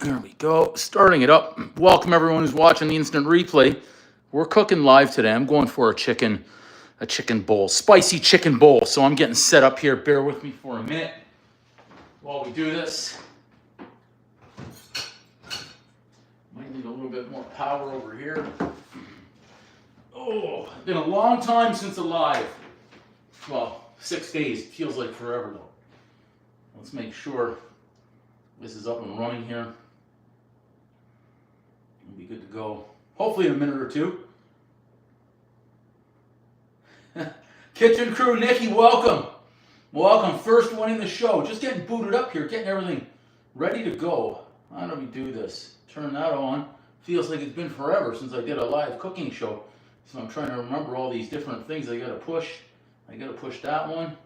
There we go. Starting it up. Welcome everyone who's watching the instant replay. We're cooking live today. I'm going for a chicken bowl, spicy chicken bowl. So I'm getting set up here. Bear with me for a minute while we do this. Might need a little bit more power over here. Oh, it's been a long time since live. Well, 6 days. Feels like forever though. Let's make sure this is up and running here. We'll be good to go. Hopefully in a minute or two. Kitchen crew, Nikki, welcome. Welcome. First one in the show. Just getting booted up here, getting everything ready to go. How do we do this? Turn that on. Feels like it's been forever since I did a live cooking show. So I'm trying to remember all these different things I gotta push. I gotta push that one.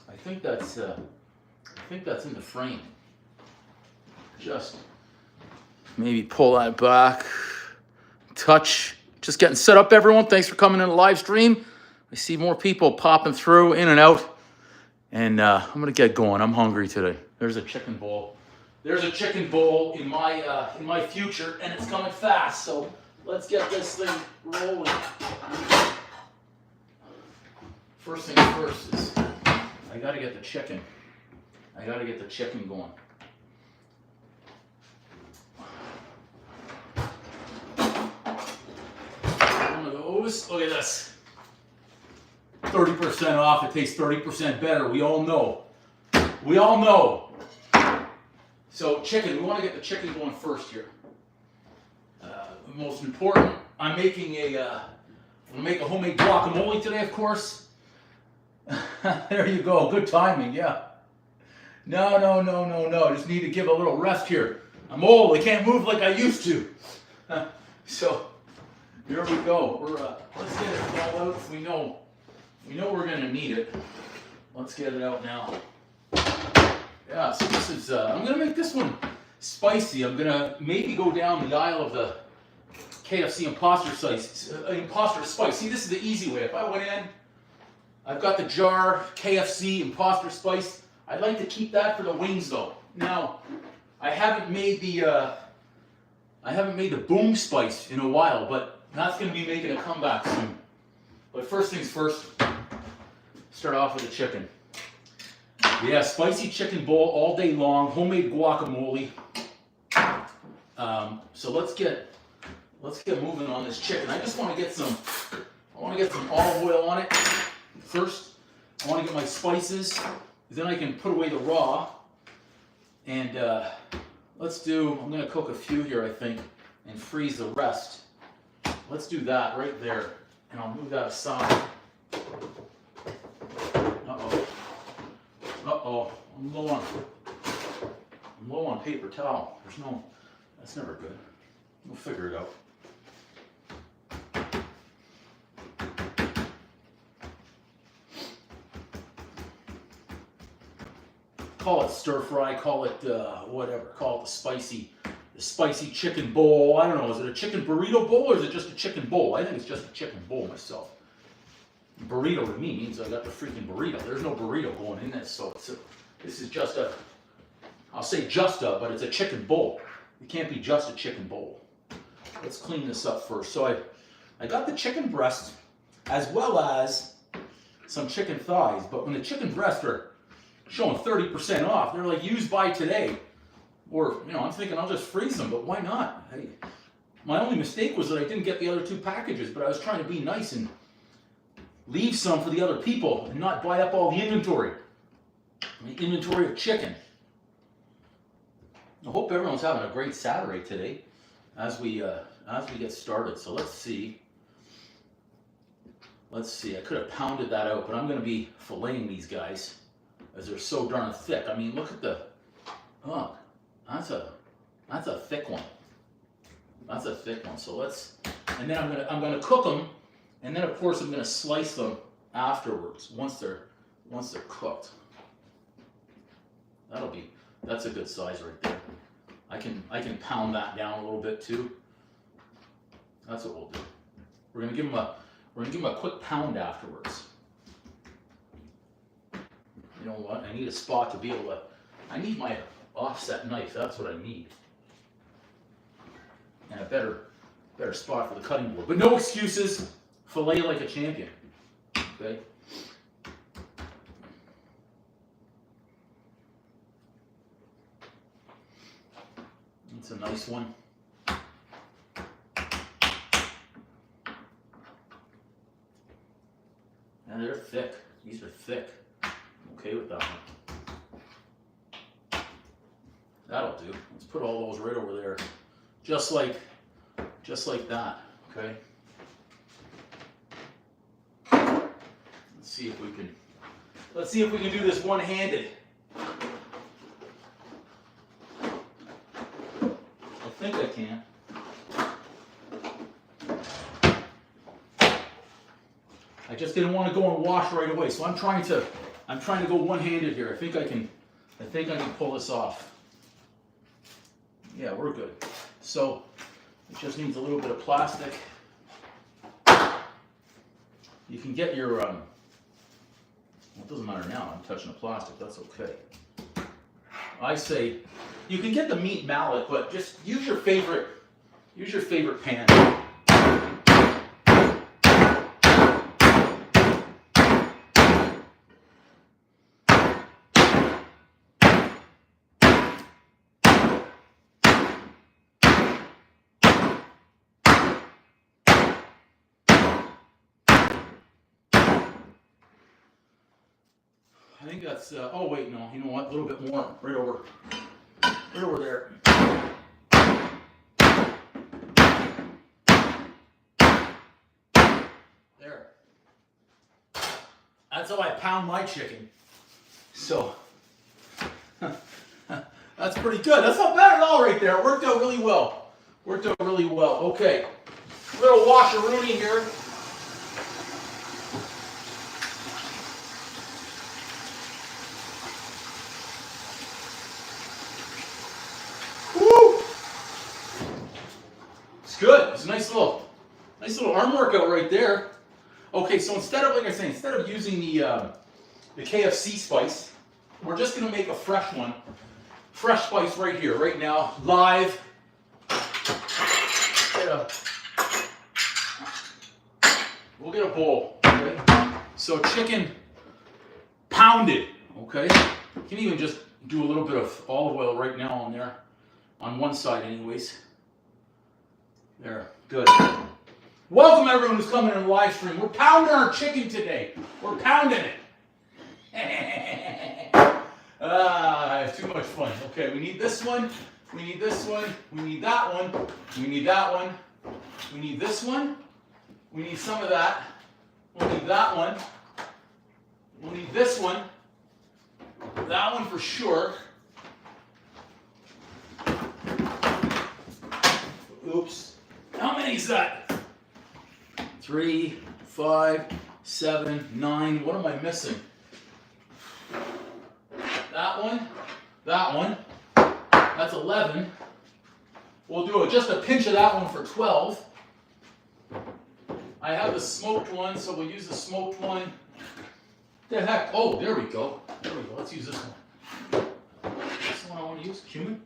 I think that's in the frame. Just maybe pull that back. Touch. Just getting set up, everyone. Thanks for coming in the live stream. I see more people popping through, in and out. And I'm gonna get going. I'm hungry today. There's a chicken bowl. There's a chicken bowl in my future, and it's coming fast. So let's get this thing rolling. First thing first is I gotta get the chicken. I gotta get the chicken going. One of those. Look at this. 30% off. It tastes 30% better. We all know. We all know. So chicken. We want to get the chicken going first here. Most important. I'm making I'm gonna make a homemade guacamole today, of course. There you go. Good timing. Yeah. No. Just need to give a little rest here. I'm old. I can't move like I used to. So here we go. Let's get it all out. We know we're gonna need it. Let's get it out now. Yeah. So this is. I'm gonna make this one spicy. I'm gonna maybe go down the aisle of the KFC imposter spice. See, this is the easy way. If I went in, I've got the jar KFC imposter spice. I'd like to keep that for the wings though. Now, I haven't made the boom spice in a while, but that's going to be making a comeback soon. But first things first, start off with the chicken. Yeah, spicy chicken bowl all day long, homemade guacamole. So let's get moving on this chicken. I just want to get some olive oil on it first. I want to get my spices. Then I can put away the raw, and I'm going to cook a few here, I think, and freeze the rest. Let's do that right there, and I'll move that aside. Uh-oh, I'm low on paper towel. That's never good. We'll figure it out. Call it stir fry, call it whatever, call it the spicy chicken bowl. I don't know, is it a chicken burrito bowl or is it just a chicken bowl? I think it's just a chicken bowl myself. Burrito to me means I got the freaking burrito. There's no burrito going in this, so this is just but it's a chicken bowl. It can't be just a chicken bowl. Let's clean this up first. So I got the chicken breast as well as some chicken thighs, but when the chicken breasts are showing 30% off, they're like use by today. Or, I'm thinking I'll just freeze them, but why not? My only mistake was that I didn't get the other two packages, but I was trying to be nice and leave some for the other people and not buy up all the inventory. The inventory of chicken. I hope everyone's having a great Saturday today as we get started. So let's see. I could have pounded that out, but I'm going to be filleting these guys as they're so darn thick. I mean, look at that's a thick one. That's a thick one. So and then I'm gonna cook them, and then of course I'm gonna slice them afterwards once they're cooked. That's a good size right there. I can pound that down a little bit too. That's what we'll do. We're gonna give them a quick pound afterwards. You know what? I need a spot to be able to. I need my offset knife. That's what I need. and a better spot for the cutting board. But no excuses. Fillet like a champion. Okay. That's a nice one. And they're thick. These are thick. I'm okay with that one. That'll do. Let's put all those right over there. Just like that. Okay. Let's see if we can do this one-handed. I think I can. I just didn't want to go and wash right away, so I'm trying to go one-handed here. I think I can pull this off. Yeah, we're good. So it just needs a little bit of plastic. You can get your well, it doesn't matter now. I'm touching the plastic. That's okay. I say you can get the meat mallet, but just use your favorite pan. I think that's, oh wait, no, you know what, a little bit more, right over there. There. That's how I pound my chicken. So, that's pretty good. That's not bad at all right there. It worked out really well. Okay, a little washeroonie here. Good. It's a nice little arm workout right there. Okay, so instead of using the KFC spice, we're just gonna make a fresh one. Fresh spice right here, right now, live. We'll get a bowl. Okay? So chicken pounded. Okay, you can even just do a little bit of olive oil right now on there, on one side, anyways. There, good. Welcome everyone who's coming in the live stream. We're pounding our chicken today. We're pounding it. Too much fun. Okay, we need this one. We need this one. We need that one. We need that one. We need this one. We need some of that. We'll need that one. We'll need this one. That one for sure. Oops. How many is that? 3, 5, 7, 9. What am I missing? That one. That one. That's 11. We'll do just a pinch of that one for 12. I have the smoked one, so we'll use the smoked one. The heck? Oh, there we go. There we go. Let's use this one. This one I want to use. Cumin?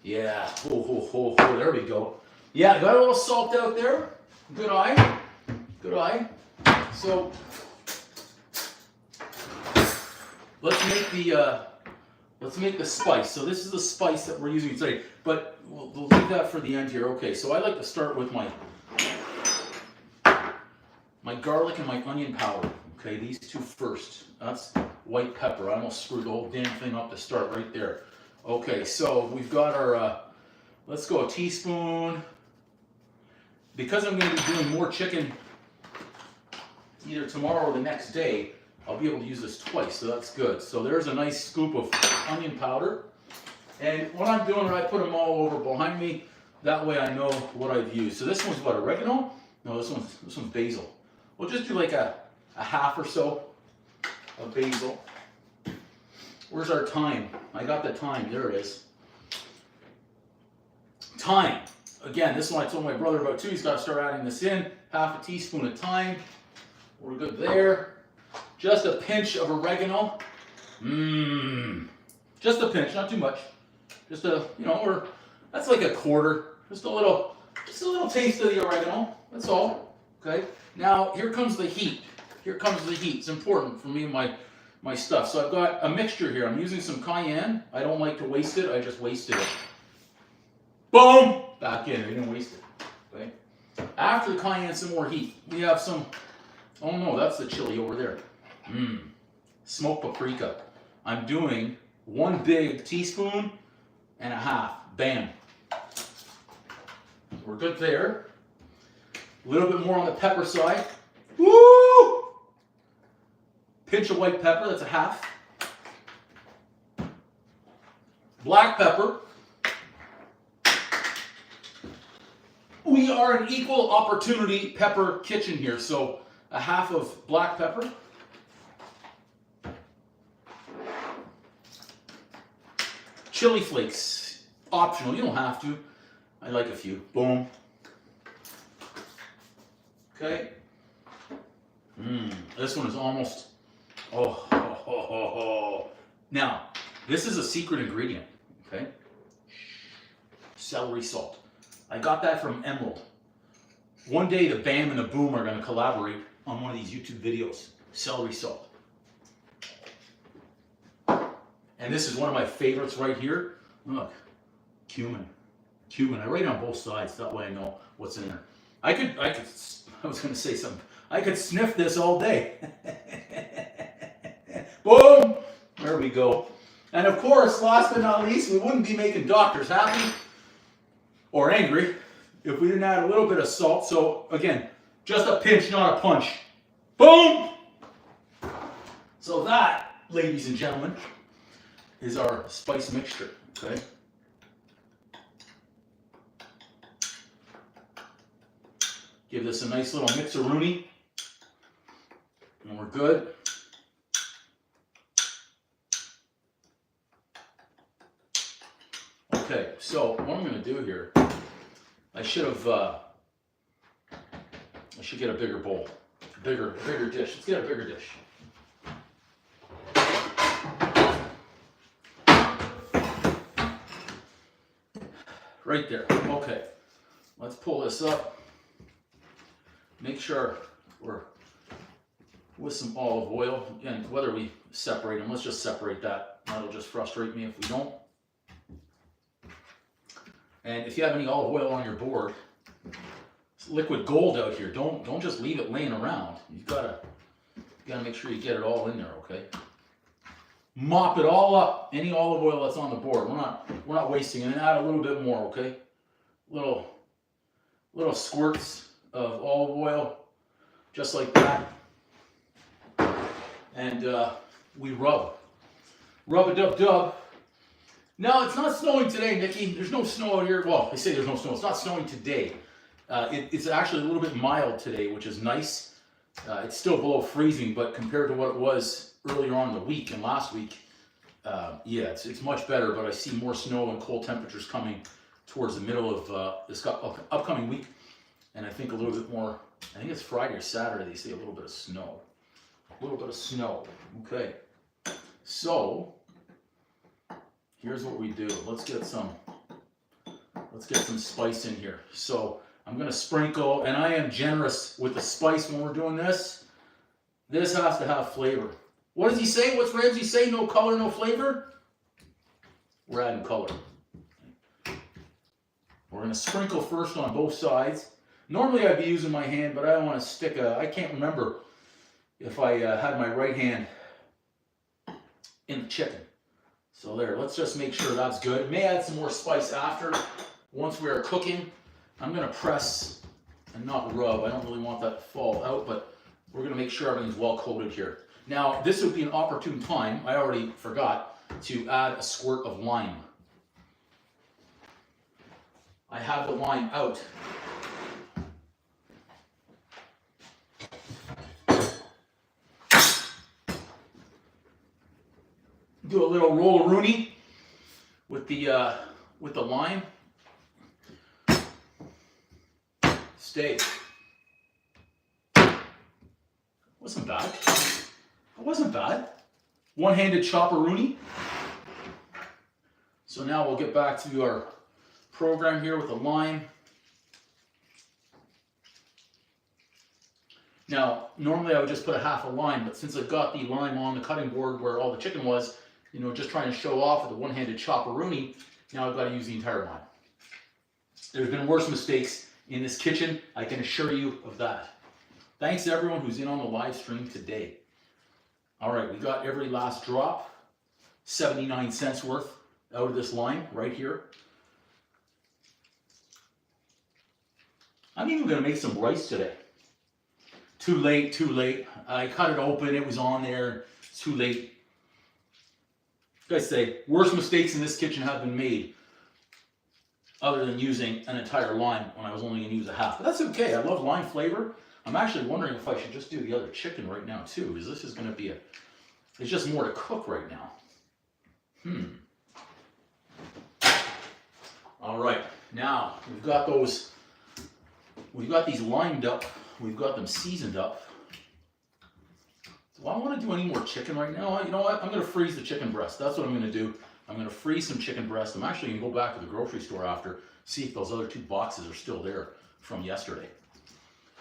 Yeah. Oh, there we go. Yeah, got a little salt out there. Good eye. Good eye. So let's make the spice. So this is the spice that we're using today, but we'll leave that for the end here. Okay, so I like to start with my garlic and my onion powder. Okay, these two first. That's white pepper. I almost screwed the whole damn thing up to start right there. Okay, so we've got our, let's go a teaspoon. Because I'm going to be doing more chicken either tomorrow or the next day, I'll be able to use this twice, so that's good. So there's a nice scoop of onion powder. And what I'm doing, I put them all over behind me. That way I know what I've used. So this one's what, oregano? No, this one's basil. We'll just do like a half or so of basil. Where's our thyme? I got the thyme. There it is. Thyme. Again, this one I told my brother about too. He's got to start adding this in. Half a teaspoon of thyme. We're good there. Just a pinch of oregano. Just a pinch, not too much. Just a, that's like a quarter. Just a little Just a little taste of the oregano, that's all. Okay, now here comes the heat. Here comes the heat. It's important for me and my stuff. So I've got a mixture here. I'm using some cayenne. I don't like to waste it. I just wasted it. Boom! Back in. I didn't waste it. Okay. After the cayenne, some more heat. We have some. Oh no, that's the chili over there. Smoked paprika. I'm doing 1 big teaspoon and a half. Bam. We're good there. A little bit more on the pepper side. Woo! Pinch of white pepper, that's a half. Black pepper. We are an equal opportunity pepper kitchen here, so a half of black pepper. Chili flakes, optional, you don't have to. I like a few. Boom. Okay. This one is almost, Now, this is a secret ingredient, okay? Celery salt. I got that from Emerald. One day the Bam and the Boom are going to collaborate on one of these YouTube videos. Celery salt. And this is one of my favorites right here. Look, cumin. Cumin. I write it on both sides, that way I know what's in there. I was going to say something. I could sniff this all day. Boom! There we go. And of course, last but not least, we wouldn't be making doctors happy or angry if we didn't add a little bit of salt. So again, just a pinch, not a punch. Boom! So that, ladies and gentlemen, is our spice mixture, okay? Give this a nice little mix-a-rooney. And we're good. Okay, so what I'm going to do here, I should get a bigger bowl, bigger dish. Let's get a bigger dish. Right there. Okay, let's pull this up. Make sure we're with some olive oil. Again, whether we separate them, let's just separate that. That'll just frustrate me if we don't. And if you have any olive oil on your board, it's liquid gold out here. Don't just leave it laying around. You gotta make sure you get it all in there, okay? Mop it all up. Any olive oil that's on the board. We're not wasting it. And add a little bit more, okay? Little squirts of olive oil, just like that. And we rub a dub. No, it's not snowing today, Nikki. There's no snow out here. Well, they say there's no snow. It's not snowing today. It's actually a little bit mild today, which is nice. It's still below freezing, but compared to what it was earlier on in the week and last week, yeah, it's much better. But I see more snow and cold temperatures coming towards the middle of this upcoming week. And I think a little bit more, I think it's Friday or Saturday, they say a little bit of snow. A little bit of snow. Okay. So, here's what we do. Let's get some spice in here. So I'm going to sprinkle, and I am generous with the spice when we're doing this. This has to have flavor. What does he say? What's Ramsay say? No color, no flavor? We're adding color. We're going to sprinkle first on both sides. Normally I'd be using my hand, but I don't want to stick I can't remember if I had my right hand in the chicken. So there, let's just make sure that's good. May add some more spice after, once we are cooking. I'm going to press and not rub. I don't really want that to fall out, but we're going to make sure everything's well coated here. Now, this would be an opportune time, I already forgot, to add a squirt of lime. I have the lime out. Do a little roll-a-rooney with the lime. Steak. Wasn't bad. It wasn't bad. One-handed chop-a-rooney. So now we'll get back to our program here with the lime. Now, normally I would just put a half a lime, but since I've got the lime on the cutting board where all the chicken was, you know, just trying to show off with a one-handed chopperoonie, now I've got to use the entire lime. There's been worse mistakes in this kitchen, I can assure you of that. Thanks to everyone who's in on the live stream today. All right, we got every last drop, 79 cents worth out of this lime right here. I'm even going to make some rice today. Too late, too late. I cut it open, it was on there, it's too late. Like I say, worst mistakes in this kitchen have been made other than using an entire lime when I was only going to use a half. But that's okay, I love lime flavor. I'm actually wondering if I should just do the other chicken right now too, because this is going to be it's just more to cook right now. All right, now we've got these limed up, we've got them seasoned up. Do I want to do any more chicken right now? You know what, I'm going to freeze the chicken breast. That's what I'm going to do. I'm going to freeze some chicken breast. I'm actually going to go back to the grocery store after, see if those other 2 boxes are still there from yesterday.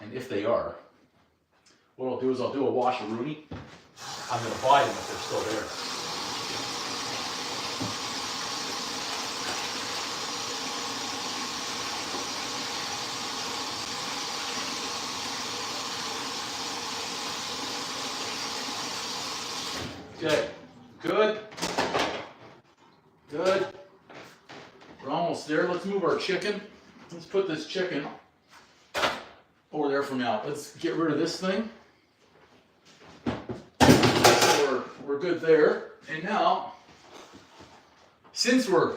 And if they are, what I'll do is I'll do a wash-a-rooney. I'm going to buy them if they're still there. Okay, good, good. We're almost there. Let's move our chicken. Let's put this chicken over there for now. Let's get rid of this thing. So we're good there. And now, since we're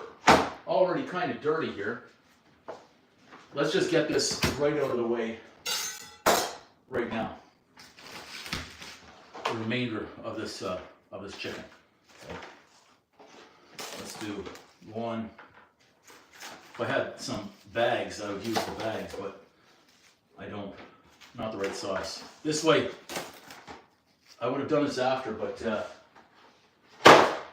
already kind of dirty here, let's just get this right out of the way right now. The remainder of this chicken. Okay. Let's do one. If I had some bags, I would use the bags, but I don't. Not the right size. This way, I would have done this after, but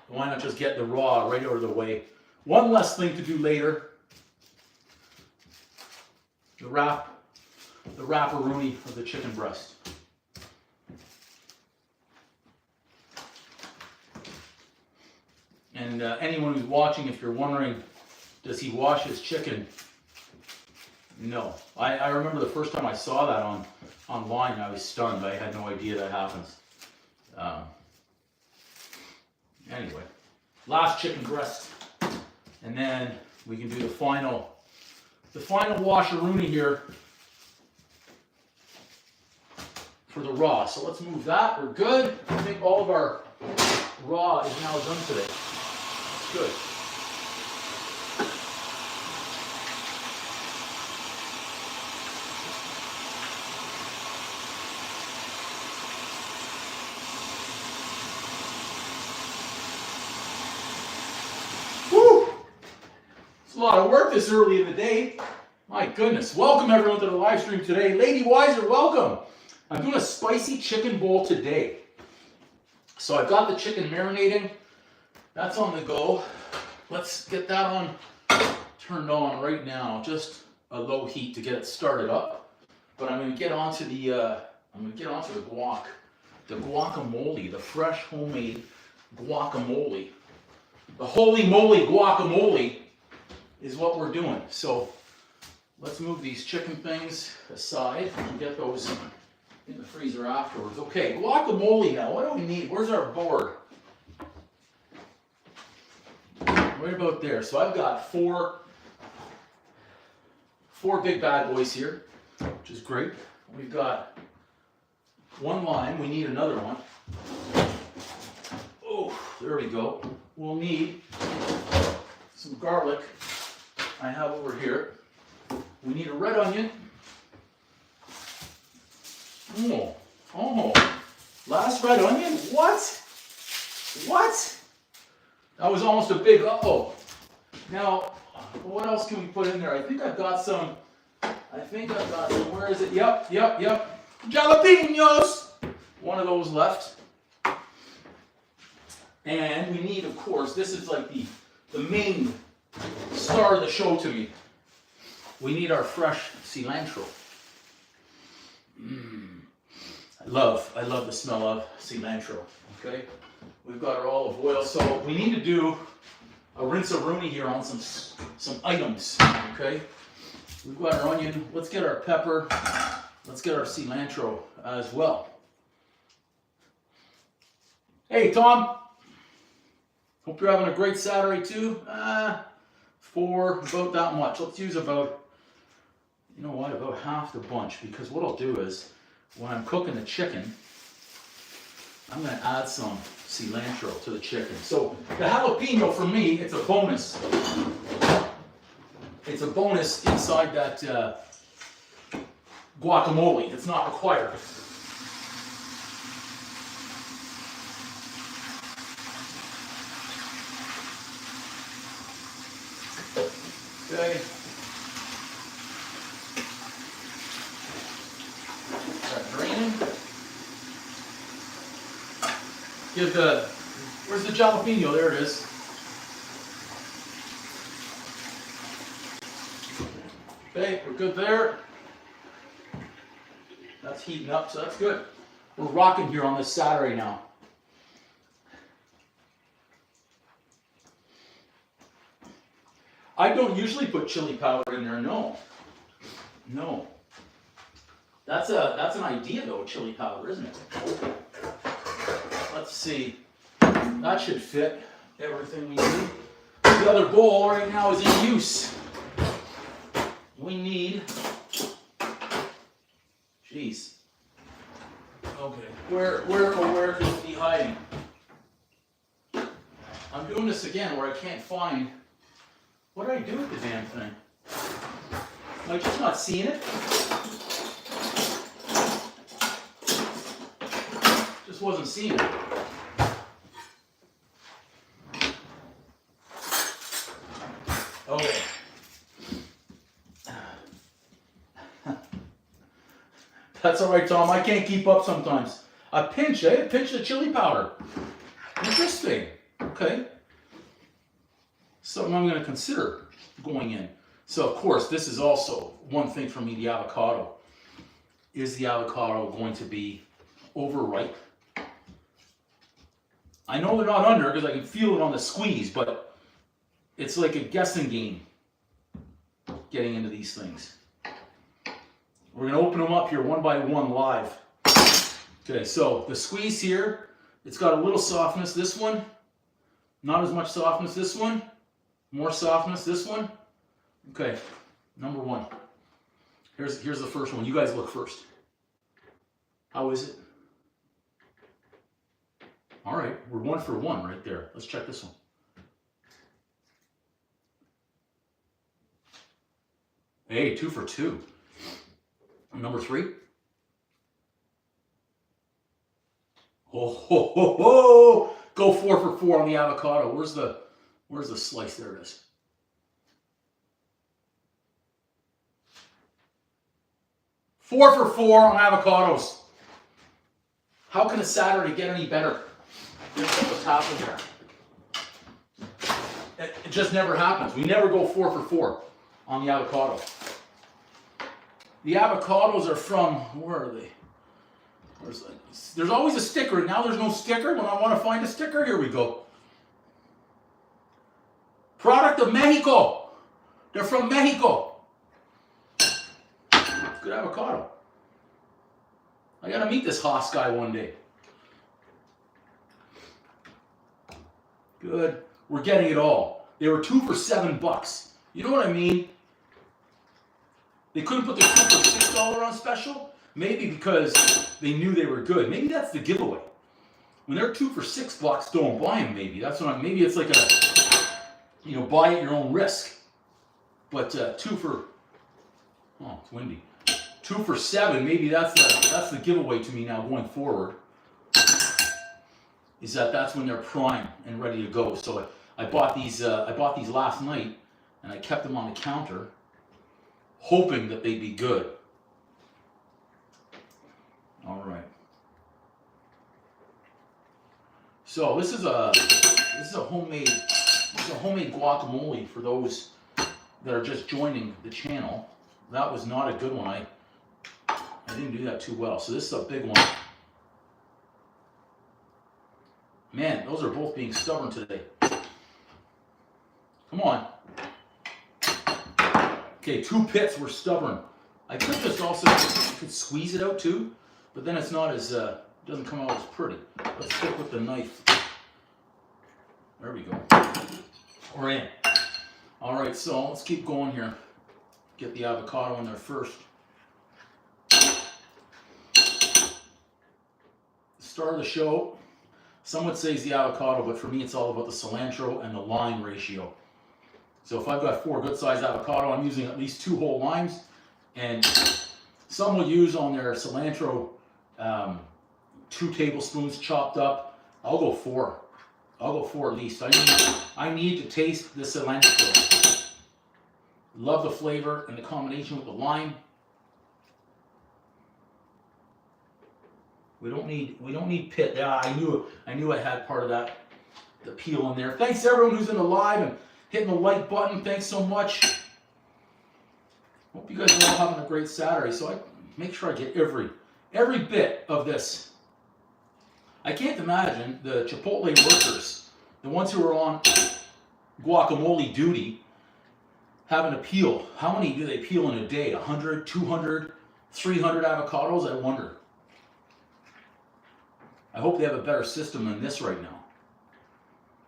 why not just get the raw right out of the way? One less thing to do later. The wrapperoonie of the chicken breast. And anyone who's watching, if you're wondering, does he wash his chicken? No. I remember the first time I saw that online, I was stunned. I had no idea that happens. Anyway, last chicken breast. And then we can do the final wash-a-rooney here for the raw. So let's move that. We're good. I think all of our raw is now done today. Good. Woo! It's a lot of work this early in the day. My goodness. Welcome everyone to the live stream today. Lady Wiser, welcome. I'm doing a spicy chicken bowl today. So I've got the chicken marinating. That's on the go. Let's get that turned on right now. Just a low heat to get it started up. But I'm going to get onto the guacamole, the fresh homemade guacamole. The holy moly guacamole is what we're doing. So let's move these chicken things aside and get those in the freezer afterwards. Okay, guacamole now. What do we need? Where's our board? Right about there. So I've got four big bad boys here, which is great. We've got one lime. We need another one. Oh, there we go. We'll need some garlic I have over here. We need a red onion. Oh, last red onion? What? That was almost a big uh-oh. Now, what else can we put in there? I think I've got some, where is it? Yep. Jalapenos! One of those left. And we need, of course, this is like the main star of the show to me. We need our fresh cilantro. I love the smell of cilantro. Okay, we've got our olive oil, so we need to do a rinse-a-rooney here on some items. Okay, we've got our onion. Let's get our pepper. Let's get our cilantro as well. Hey, Tom. Hope you're having a great Saturday too. For about that much. Let's use about, you know what, about half the bunch, because what I'll do is, when I'm cooking the chicken, I'm going to add some cilantro to the chicken. So the jalapeno for me, it's a bonus. It's a bonus inside that guacamole. It's not required. Okay. That draining. Where's the jalapeno? There it is. Okay, we're good there. That's heating up, so that's good. We're rocking here on this Saturday now. I don't usually put chili powder in there, no. No. That's an idea though, chili powder, isn't it? Let's see. That should fit everything we need. The other bowl right now is in use. We need, jeez. Okay, where could it be hiding? I'm doing this again where I can't find. What did I do with the damn thing? Am I just not seeing it? Just wasn't seeing it. Okay. That's all right, Tom. I can't keep up sometimes. A pinch, eh? A pinch of chili powder. Interesting. Okay. Something I'm going to consider going in. So, of course, this is also one thing for me, the avocado. Is the avocado going to be overripe? I know they're not under because I can feel it on the squeeze, but it's like a guessing game getting into these things. We're going to open them up here one by one live. Okay, so the squeeze here, it's got a little softness. This one, not as much softness. This one, more softness. This one. Okay, number one. Here's the first one. You guys look first. How is it? All right, we're 1 for 1 right there. Let's check this one. Hey, 2 for 2. Number 3. Oh, ho, ho, ho. Go 4 for 4 on the avocado. Where's the slice? There it is. Four for 4 on avocados. How can a Saturday get any better? Here's what's happening there. It just never happens. We never go 4 for 4 on the avocado. The avocados are from, where are they? There's always a sticker, and now there's no sticker. When I want to find a sticker, here we go. Product of Mexico. They're from Mexico. Good avocado. I gotta meet this Haas guy one day. Good. We're getting it all. They were 2 for $7. You know what I mean? They couldn't put the 2 for $6 on special. Maybe because they knew they were good. Maybe that's the giveaway. When they're 2 for $6, don't buy them. Maybe that's what maybe it's like a, buy at your own risk. But 2 for, oh, it's windy. 2 for $7. Maybe that's the giveaway to me now going forward. Is that's when they're prime and ready to go. So I bought these last night, and I kept them on the counter, hoping that they'd be good. All right. So this is a homemade guacamole for those that are just joining the channel. That was not a good one. I didn't do that too well. So this is a big one. Man, those are both being stubborn today. Come on. Okay, 2 pits were stubborn. I could just also squeeze it out too, but then it's not as, doesn't come out as pretty. Let's stick with the knife. There we go. We're in. All right, so let's keep going here. Get the avocado in there first. Start of the show. Some would say it's the avocado, but for me it's all about the cilantro and the lime ratio. So if I've got 4 good sized avocado, I'm using at least 2 whole limes. And some will use on their cilantro 2 tablespoons chopped up. I'll go 4. I'll go 4 at least. I need to taste the cilantro. Love the flavor and the combination with the lime. We don't need pit. Yeah, I knew I had part of that, the peel in there. Thanks to everyone who's in the live and hitting the like button. Thanks so much. Hope you guys are all having a great Saturday. So I make sure I get every bit of this. I can't imagine the Chipotle workers, the ones who are on guacamole duty, having to peel. How many do they peel in a day? 100, 200, 300 avocados? I wonder. I hope they have a better system than this right now.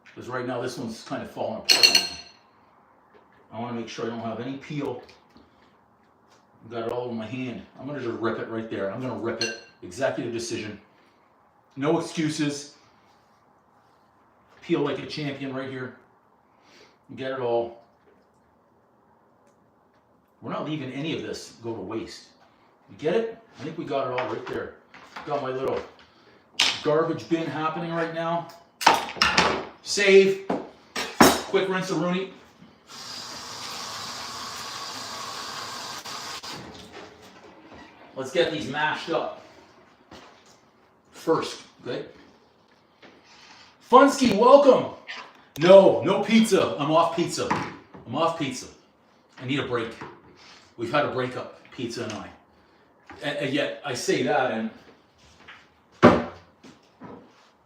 Because right now this one's kind of falling apart. I want to make sure I don't have any peel. I've got it all in my hand. I'm going to just rip it right there. I'm going to rip it. Executive decision. No excuses. Peel like a champion right here. Get it all. We're not leaving any of this go to waste. You get it? I think we got it all right there. Got my little garbage bin happening right now. Save. Quick rinse-a-rooney. Let's get these mashed up first, okay? Funsky, welcome. No pizza. I'm off pizza. I'm off pizza. I need a break. We've had a breakup, pizza and I. And yet I say that, and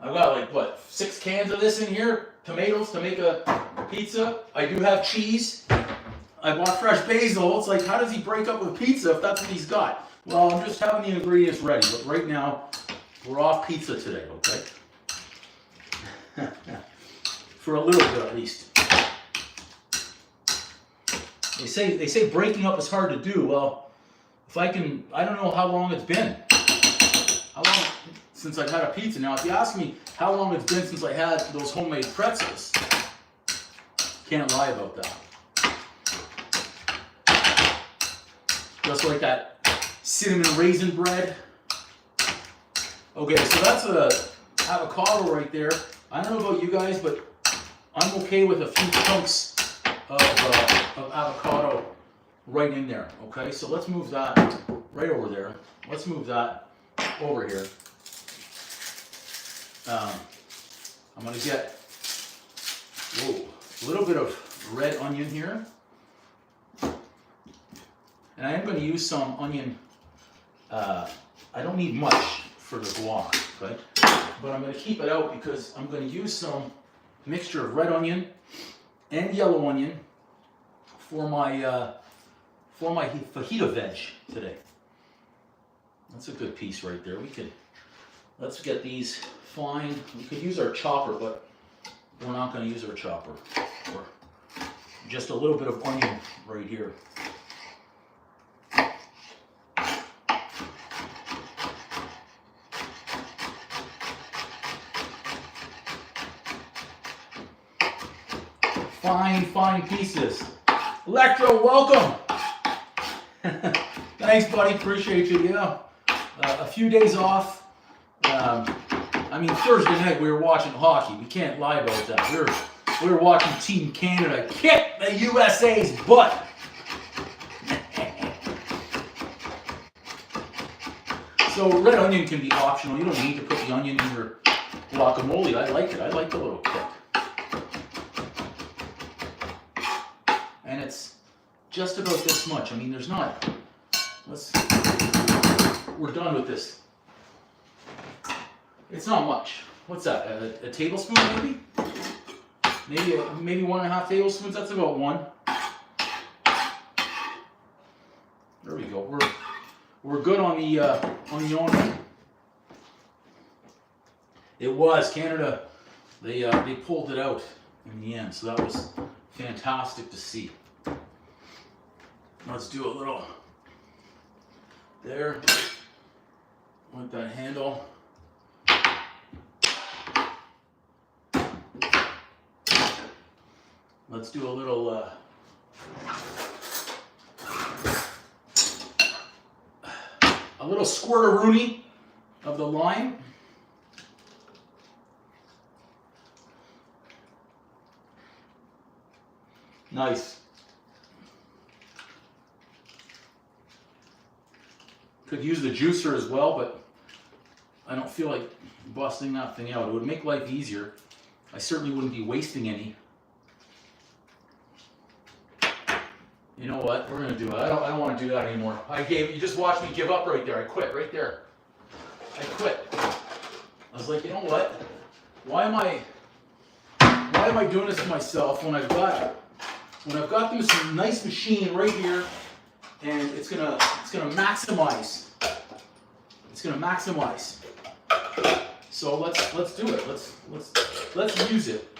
I've got like what, 6 cans of this in here, tomatoes to make a pizza. I do have cheese. I bought fresh basil. It's like, how does he break up with pizza if that's what he's got? Well, I'm just having the ingredients ready, but right now, we're off pizza today, okay? For a little bit at least. They say breaking up is hard to do. Well, if I don't know how long it's been. How long since I've had a pizza. Now, if you ask me how long it's been since I had those homemade pretzels, can't lie about that. Just like that cinnamon raisin bread. Okay, so that's a avocado right there. I don't know about you guys, but I'm okay with a few chunks of avocado right in there. Okay, so let's move that right over there. Let's move that over here. I'm gonna get a little bit of red onion here. And I am going to use some onion. I don't need much for the guac, okay? But I'm going to keep it out because I'm going to use some mixture of red onion and yellow onion for my fajita veg today. That's a good piece right there. Let's get these fine. We could use our chopper, but we're not going to use our chopper. Or just a little bit of onion right here. Fine pieces. Electro, welcome. Thanks, buddy. Appreciate you. Yeah, a few days off. I mean, Thursday night we were watching hockey. We can't lie about that. We were watching Team Canada kick the USA's butt. So red onion can be optional. You don't need to put the onion in your guacamole. I like it. I like the little kick. And it's just about this much. I mean, there's not. We're done with this. It's not much. what's that? A tablespoon maybe? Maybe 1.5 tablespoons. That's about one. There we go. We're good on the onion. It was Canada. They pulled it out in the end, so that was fantastic to see. Let's do a little there with that handle. Let's do a little squirt-a-rooney of the lime. Nice. Could use the juicer as well, but I don't feel like busting that thing out. It would make life easier. I certainly wouldn't be wasting any. You know what? We're gonna do it. I don't want to do that anymore. You just watched me give up right there. I quit right there. I quit. I was like, you know what? Why am I doing this to myself when I've got this nice machine right here, and it's gonna maximize. It's gonna maximize. So let's do it. Let's use it.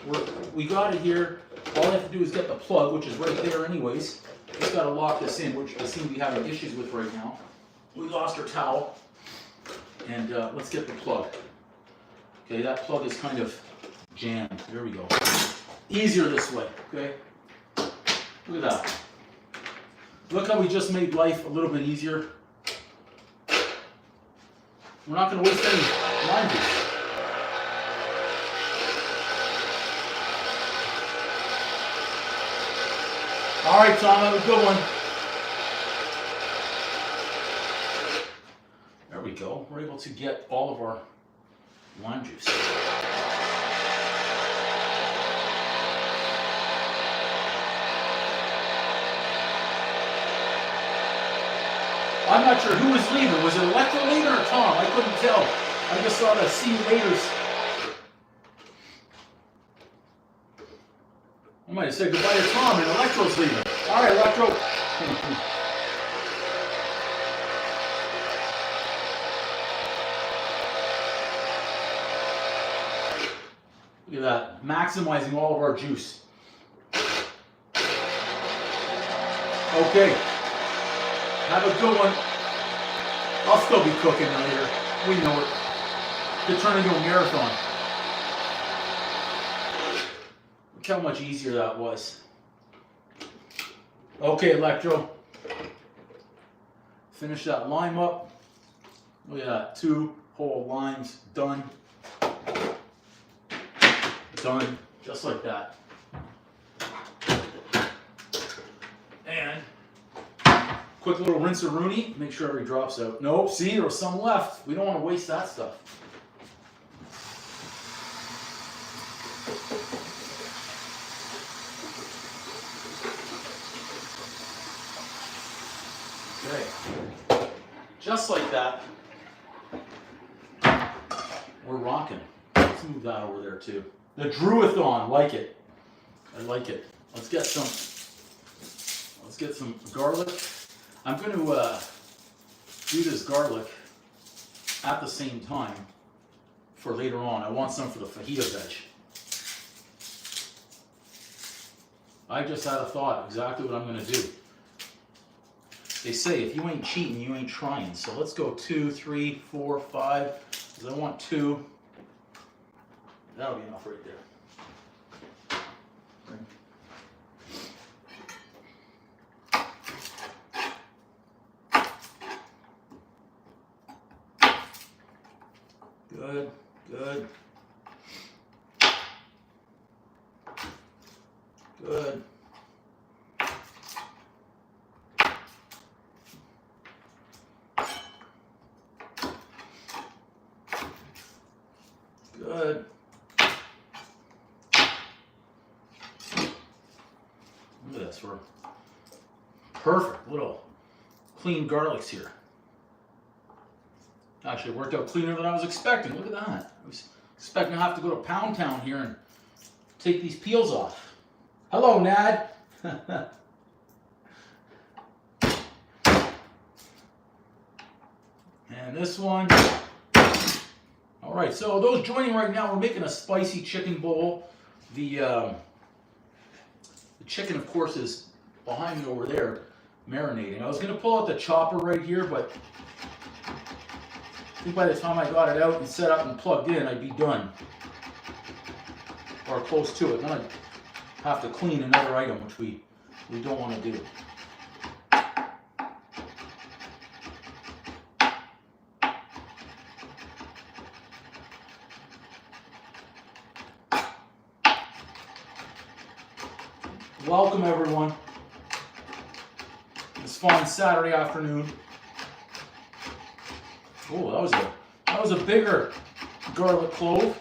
We got it here. All I have to do is get the plug, which is right there anyways. Just gotta lock this in, which I seem to be having issues with right now. We lost our towel, and let's get the plug. Okay, that plug is kind of jammed. There we go. Easier this way. Okay. Look at that. Look how we just made life a little bit easier. We're not going to waste any lime juice. All right, Tom, have a good one. There we go. We're able to get all of our lime juice. I'm not sure who was leaving. Was it Electro leaving or Tom? I couldn't tell. I just saw the see you laters. I might have said goodbye to Tom and Electro's leaving. All right, Electro. Look at that. Maximizing all of our juice. Okay. Have a good one. I'll still be cooking later. We know it. Could turn into a marathon. Look how much easier that was. Okay, Electro. Finish that lime up. Look at that. 2 whole limes done. Done. Just like that. And quick little rinse-a-rooney. Make sure every drop's out. Nope, see, there was some left. We don't want to waste that stuff. Okay. Just like that. We're rocking. Let's move that over there too. The Druathon, like it. I like it. Let's get some garlic. I'm going to do this garlic at the same time for later on. I want some for the fajita veg. I just had a thought, exactly what I'm going to do. They say if you ain't cheating, you ain't trying. So let's go 2, 3, 4, 5. Because I want 2. That'll be enough right there. Good, good. Good. Good. Look at this, we're perfect little clean garlics here. Actually, it worked out cleaner than I was expecting. Look at that. I was Expecting to have to go to Pound Town here and take these peels off. Hello, Nad. And this one. All right, so those joining right now, we're making a spicy chicken bowl. The chicken, of course, is behind me over there, marinating. I was going to pull out the chopper right here, but I think by the time I got it out and set up and plugged in, I'd be done. Or close to it. Then I'd have to clean another item, which we don't want to do. Welcome everyone. This fine Saturday afternoon. Oh, that was a bigger garlic clove.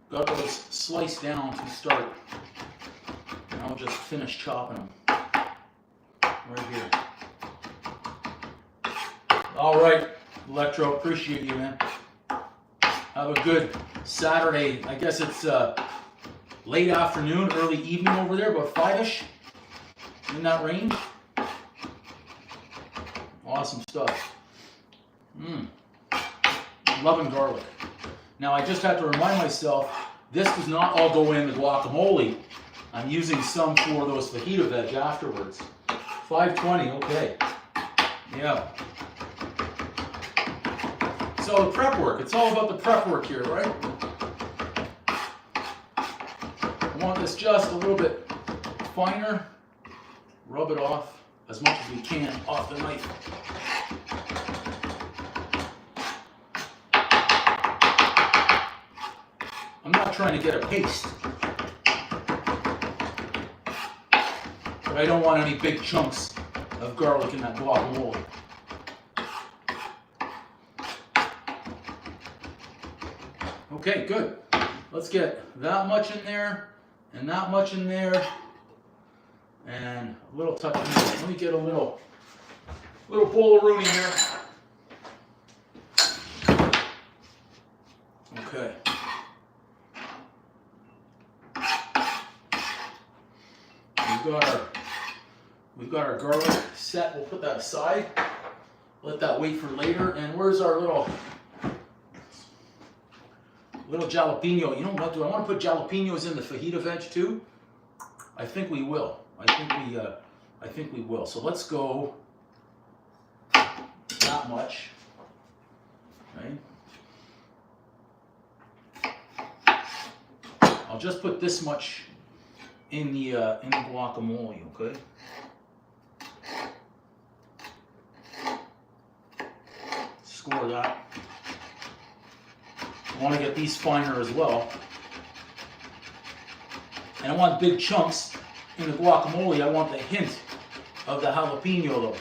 Got those sliced down to start. And I'll just finish chopping them right here. All right, Electro, appreciate you, man. Have a good Saturday. I guess it's late afternoon, early evening over there, about 5-ish, in that range. Awesome stuff. Loving garlic. Now I just have to remind myself, this does not all go in the guacamole. I'm using some for those fajita veg afterwards. 520, okay. Yeah. So the prep work, it's all about the prep work here, right? I want this just a little bit finer. Rub it off as much as we can off the knife. I'm not trying to get a paste, but I don't want any big chunks of garlic in that guacamole. Okay, good. Let's get that much in there, and that much in there, and a little touch in there. Let me get a little bowl of rooney here. Okay. We've got our garlic set. We'll put that aside. Let that wait for later. And where's our little jalapeno? You know what? Do I want to put jalapenos in the fajita veg too? I think we will. I think we will. So let's go that much. Okay. I'll just put this much in the guacamole, okay? Score that. I want to get these finer as well. And I want big chunks in the guacamole. I want the hint of the jalapeno though.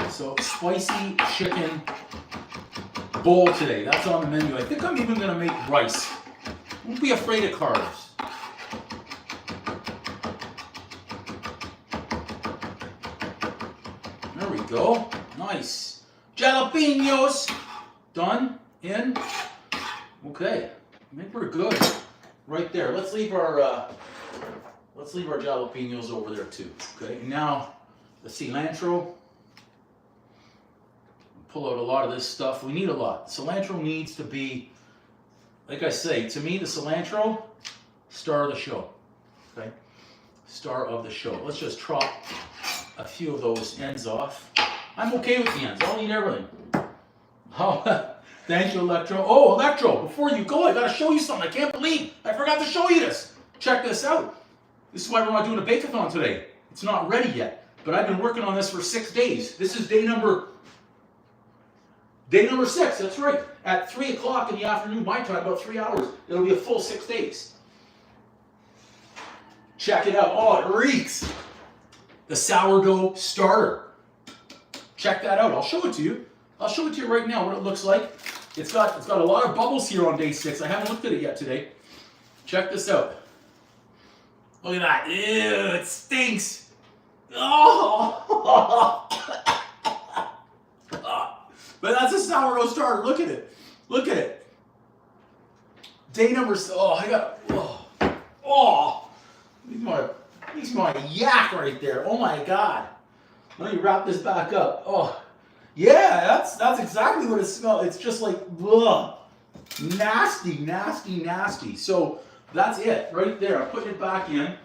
So spicy chicken bowl today. That's on the menu. I think I'm even going to make rice. Don't be afraid of carbs. There we go. Nice. Jalapenos. Done. In. Okay. I think we're good. Right there. Let's leave our jalapenos over there too. Okay. Now the cilantro. Pull out a lot of this stuff. We need a lot. Cilantro needs to be, like I say, to me the cilantro, star of the show. Okay? Star of the show. Let's just chop a few of those ends off. I'm okay with the ends. I'll eat everything. Oh, thank you, Electro. Oh, Electro, before you go, I gotta show you something. I can't believe I forgot to show you this. Check this out. This is why we're not doing a bake-a-thon today. It's not ready yet, but I've been working on this for 6 days. This is day number 6, that's right. At 3 o'clock in the afternoon, my time, about 3 hours. It'll be a full 6 days. Check it out. Oh, it reeks. The sourdough starter. Check that out. I'll show it to you. I'll show it to you right now what it looks like. It's got a lot of bubbles here on day 6. I haven't looked at it yet today. Check this out. Look at that. Ew, it stinks. Oh. But that's a sourdough starter. Look at it. Look at it. Day number. Oh, I got. Oh. Makes my yak right there. Oh my God. Let me wrap this back up. Oh. Yeah, that's exactly what it smells. It's just like, ugh. Nasty, nasty, nasty. So that's it right there. I'm putting it back in.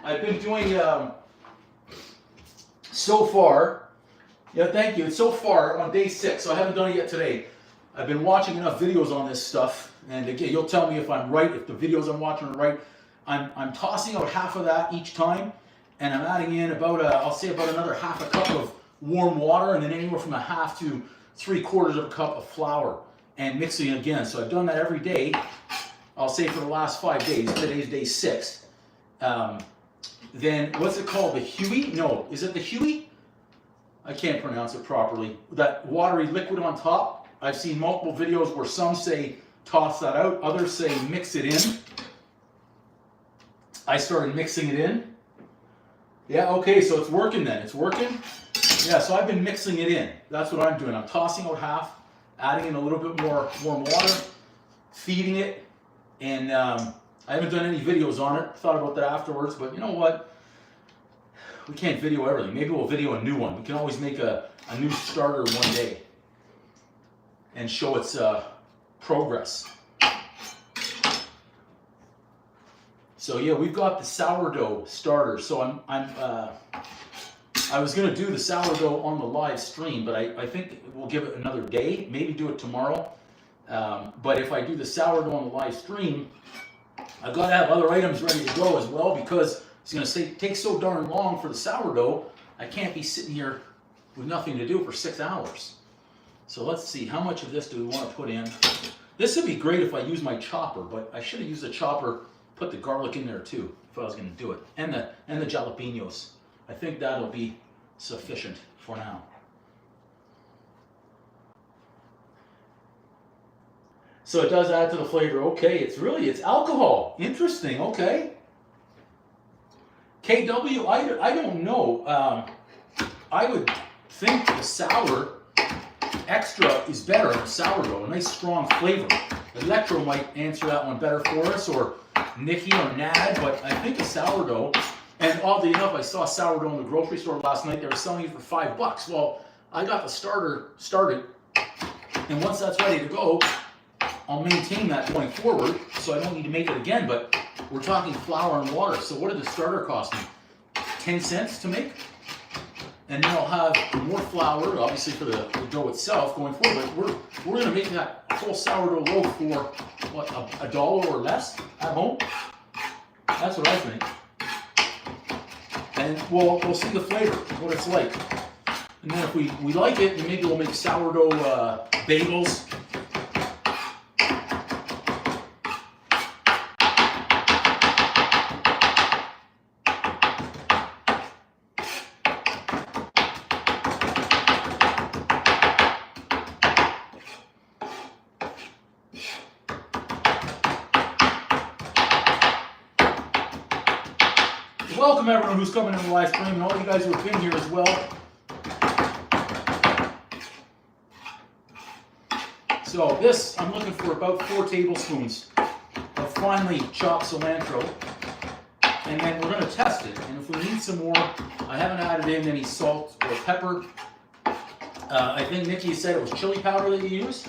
I've been doing so far. Yeah, thank you. It's so far on day 6, so I haven't done it yet today. I've been watching enough videos on this stuff, and again, you'll tell me if I'm right, if the videos I'm watching are right. I'm tossing out half of that each time, and I'm adding in about I'll say about another half a cup of warm water, and then anywhere from a half to 3/4 of a cup of flour, and mixing it again. So I've done that every day. I'll say for the last 5 days. Today's day 6. Then what's it called? The Huey? No, is it the Huey? I can't pronounce it properly. That watery liquid on top. I've seen multiple videos where some say toss that out, others say mix it in. I started mixing it in. Yeah, okay, so it's working then. It's working. Yeah, so I've been mixing it in. That's what I'm doing. I'm tossing out half, adding in a little bit more warm water, feeding it, and I haven't done any videos on it. Thought about that afterwards, but you know what? We can't video everything. Maybe we'll video a new one. We can always make a new starter one day and show its progress. So yeah, we've got the sourdough starter. So I was gonna do the sourdough on the live stream, but I think we'll give it another day. Maybe do it tomorrow. But if I do the sourdough on the live stream, I've got to have other items ready to go as well, because it's going to take so darn long for the sourdough. I can't be sitting here with nothing to do for 6 hours. So let's see, how much of this do we want to put in? This would be great if I use my chopper, but I should have used a chopper, put the garlic in there too, if I was going to do it, and the jalapenos. I think that'll be sufficient for now. So it does add to the flavor. Okay, it's alcohol. Interesting. Okay. KW, I don't know. I would think the sour extra is better than sourdough. A nice strong flavor. Electro might answer that one better for us, or Nikki or Nad, but I think the sourdough. And oddly enough, I saw sourdough in the grocery store last night. They were selling it for $5. Well, I got the starter started, and once that's ready to go, I'll maintain that going forward, so I don't need to make it again. But we're talking flour and water. So what did the starter cost me? 10 cents to make? And then I'll have more flour, obviously, for the dough itself going forward. But we're going to make that whole sourdough loaf for, what, $1 or less at home? That's what I think. And we'll see the flavor, what it's like. And then if we like it, then maybe we'll make sourdough bagels. Welcome everyone who's coming in the live stream, and all you guys who have been here as well. So this, I'm looking for about 4 tablespoons of finely chopped cilantro, and then we're going to test it. And if we need some more, I haven't added in any salt or pepper. I think Nikki said it was chili powder that you use.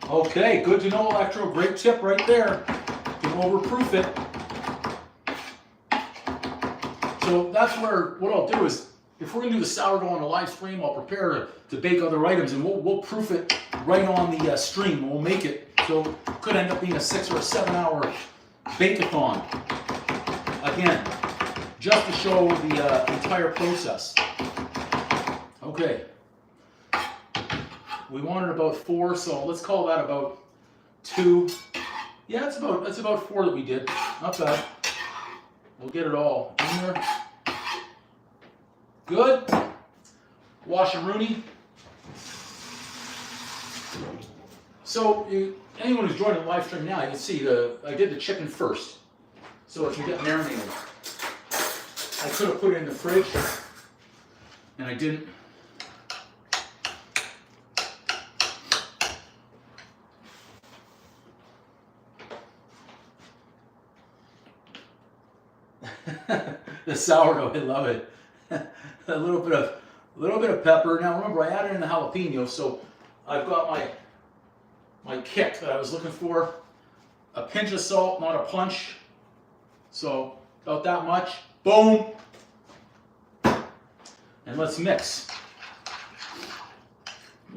Okay, good to know, Electro. Great tip right there. Overproof it. So that's where, what I'll do is, if we're going to do the sourdough on the live stream, I'll prepare to bake other items, and we'll proof it right on the stream, and we'll make it. So it could end up being a 6 or 7 hour bake-a-thon. Again, just to show the entire process. Okay. We wanted about 4, so let's call that about 2. Yeah, it's about 4 that we did. Not bad. We'll get it all in there. Good. Wash and Rooney. So anyone who's joining the live stream now, you can see I did the chicken first, so it can get marinated. I could have put it in the fridge, and I didn't. The sourdough, I love it. a little bit of pepper. Now remember, I added in the jalapeno, so I've got my kick that I was looking for. A pinch of salt, not a punch. So about that much. Boom. And let's mix.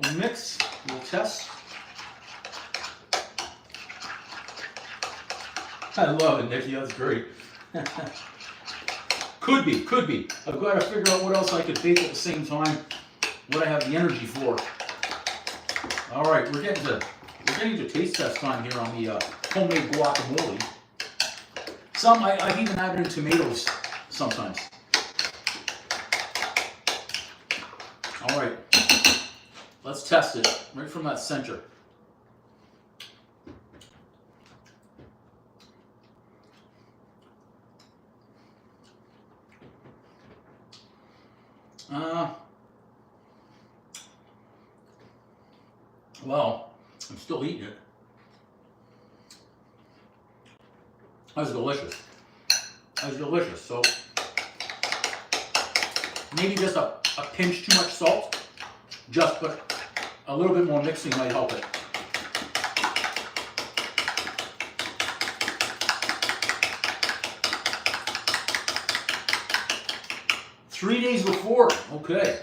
We'll mix. We'll test. I love it, Nikki. That's great. Could be. I've got to figure out what else I could bake at the same time, what I have the energy for. All right, we're getting to taste test time here on the homemade guacamole. I've even added in tomatoes sometimes. All right, let's test it right from that center. Well, I'm still eating it. That's delicious. That's delicious. So maybe just a pinch too much salt, but a little bit more mixing might help it. Three days before, okay.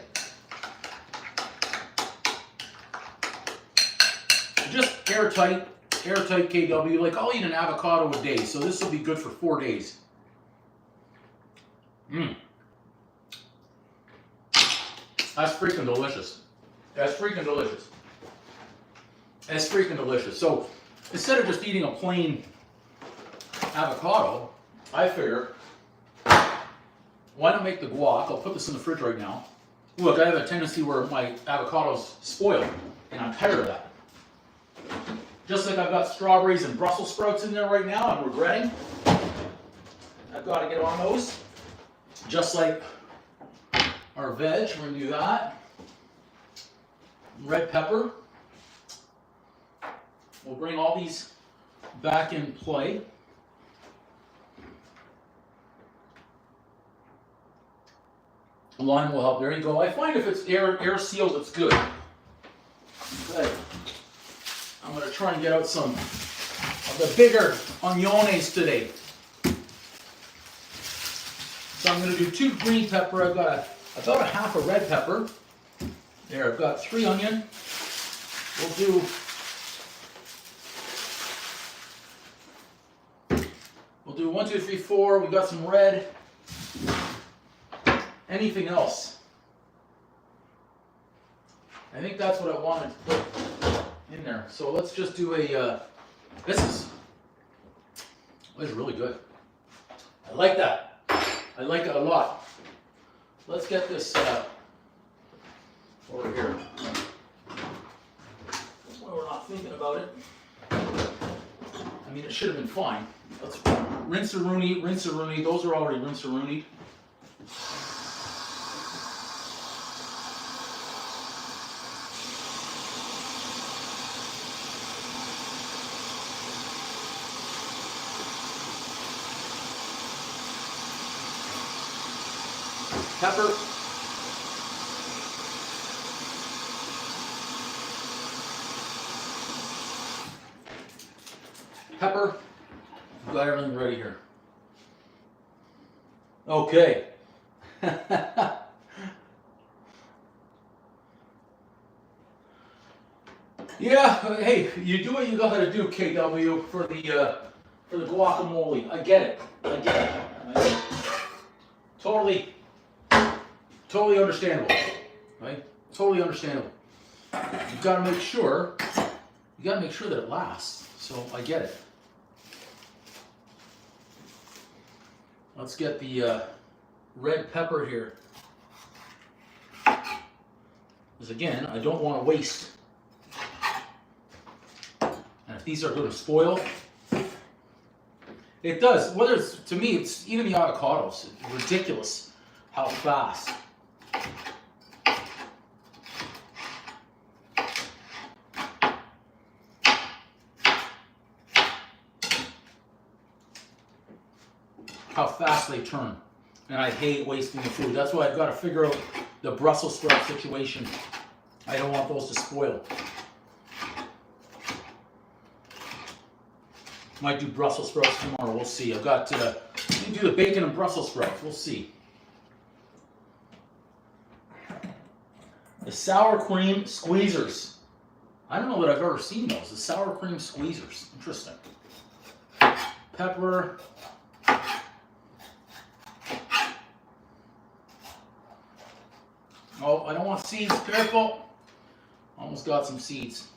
Just airtight KW. Like, I'll eat an avocado a day, so this will be good for 4 days. That's freaking delicious. That's freaking delicious. That's freaking delicious. So instead of just eating a plain avocado, I figure, why not make the guac? I'll put this in the fridge right now. Look, I have a tendency where my avocados spoil, and I'm tired of that. Just like I've got strawberries and Brussels sprouts in there right now, I'm regretting. I've got to get on those. Just like our veg, we're going to do that. Red pepper. We'll bring all these back in play. Lime will help. There you go. I find if it's air sealed, it's good. Okay. I'm going to try and get out some of the bigger onions today. So I'm going to do 2 green pepper. I've got about a half a red pepper. There, I've got 3 onion. We'll do 1, 2, 3, 4. We've got some red. Anything else? I think that's what I wanted to put in there. So let's just do a, this is really good. I like that. I like it a lot. Let's get this over here. Well, we're not thinking about it. I mean, it should have been fine. Let's rinse-a-rooney, rinse-a-rooney. Those are already rinse-a-rooney. Pepper. Pepper. We've got everything ready here. Okay. Yeah, hey, you do what you gotta do, KW, for the guacamole. I get it. Right? Totally understandable, right? Totally understandable. You've got to make sure that it lasts. So I get it. Let's get the red pepper here. Because again, I don't want to waste. And if these are going to spoil. It does. Whether it's, to me, it's even the avocados. It's ridiculous how fast. How fast they turn. And I hate wasting the food. That's why I've got to figure out the Brussels sprout situation. I don't want those to spoil. Might do Brussels sprouts tomorrow. We'll see. I've got to do the bacon and Brussels sprouts. We'll see. The sour cream squeezers. I don't know that I've ever seen those. The sour cream squeezers. Interesting. Pepper. Oh, I don't want seeds. Careful. Almost got some seeds.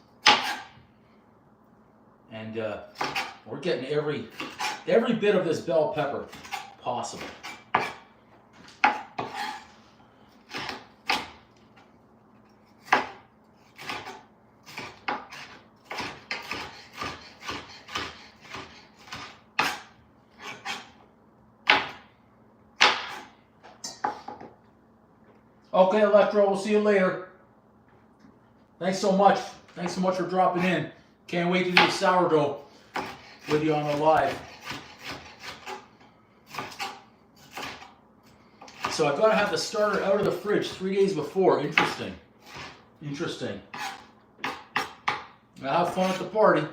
And we're getting every bit of this bell pepper possible. Okay, Electro, we'll see you later. Thanks so much. Thanks so much for dropping in. Can't wait to do sourdough with you on the live. So I've got to have the starter out of the fridge 3 days before. Interesting. Interesting. Now have fun at the party.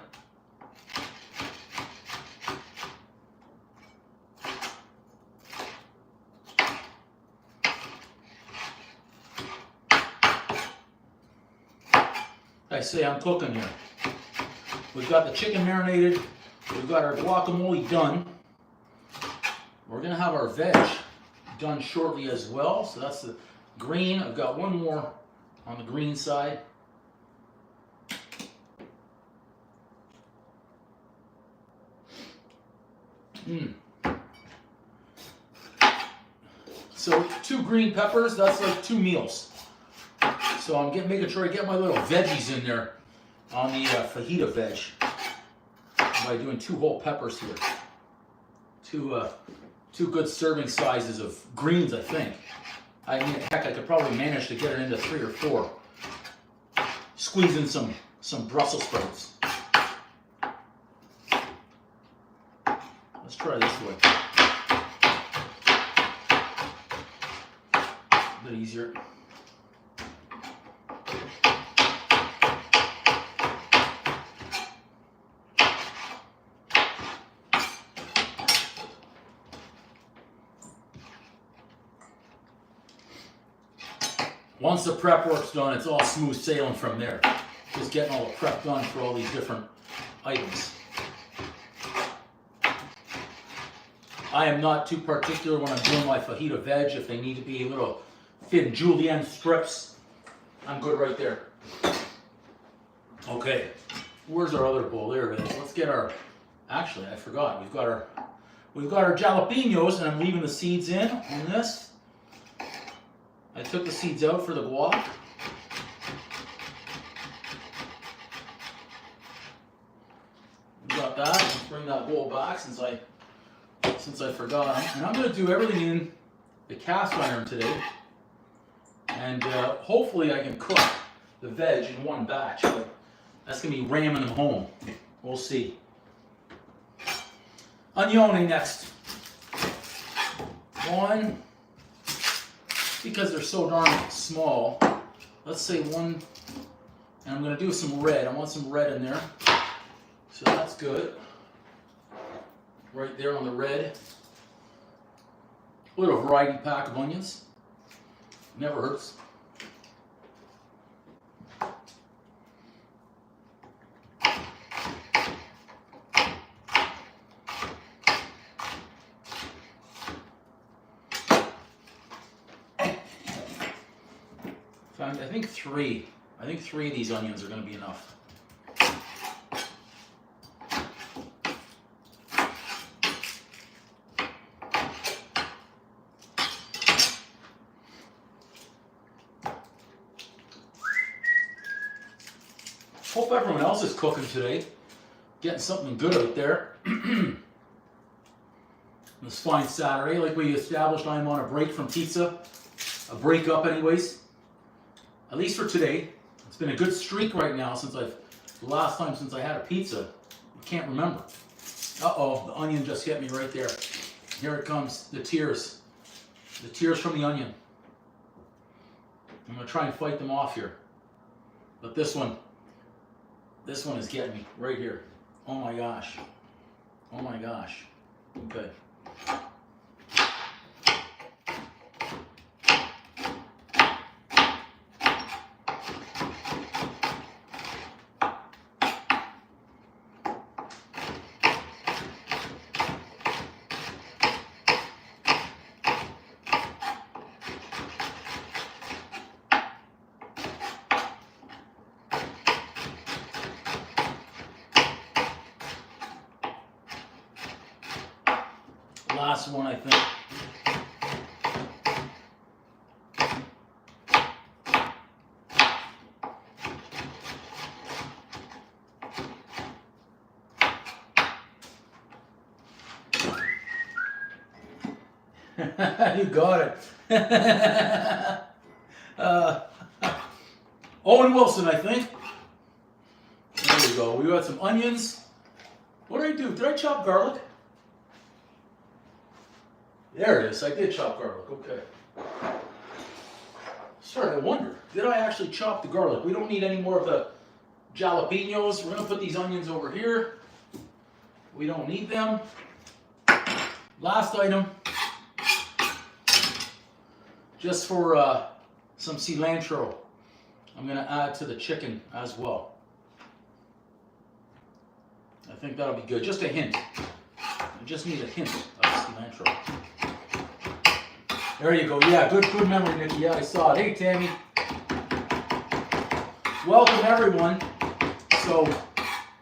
I say I'm cooking here. We've got the chicken marinated. We've got our guacamole done. We're going to have our veg done shortly as well. So that's the green. I've got one more on the green side. So 2 green peppers, that's like 2 meals. So I'm making sure I get my little veggies in there on the fajita veg by doing 2 whole peppers here. 2 good serving sizes of greens, I think. I mean, heck, I could probably manage to get it into 3 or 4. Squeeze in some Brussels sprouts. Let's try this way. A bit easier. Once the prep work's done, it's all smooth sailing from there. Just getting all the prep done for all these different items. I am not too particular when I'm doing my fajita veg. If they need to be little thin julienne strips, I'm good right there. Okay, where's our other bowl? There it is. Let's get our, actually I forgot, we've got our jalapenos, and I'm leaving the seeds in on this. I took the seeds out for the guac. We got that. Let's bring that bowl back since I forgot. And I'm going to do everything in the cast iron today. And hopefully I can cook the veg in one batch. But that's going to be ramming them home. We'll see. Onione next. 1. Because they're so darn small, let's say 1, and I'm going to do some red. I want some red in there, so that's good. Right there on the red. A little variety pack of onions. Never hurts. I think 3. I think 3 of these onions are going to be enough. Hope everyone else is cooking today. getting something good out there. This fine Saturday, like we established, I'm on a break from pizza. A break up anyways. At least for today. It's been a good streak right now since the last time since I had a pizza. I can't remember. Uh-oh, the onion just hit me right there. Here it comes, the tears. The tears from the onion. I'm gonna try and fight them off here. But this one is getting me right here. Oh my gosh. Oh my gosh. Okay. Last one, I think. You got it. Owen Wilson, I think. There we go. We got some onions. What did I do? Did I chop garlic? There it is. I did chop garlic. Okay. Starting to wonder, did I actually chop the garlic? We don't need any more of the jalapenos. We're going to put these onions over here. We don't need them. Last item, just for some cilantro, I'm going to add to the chicken as well. I think that'll be good. Just a hint. I just need a hint of cilantro. There you go. Yeah, good memory, Nikki. Yeah, I saw it. Hey, Tammy. Welcome, everyone. So,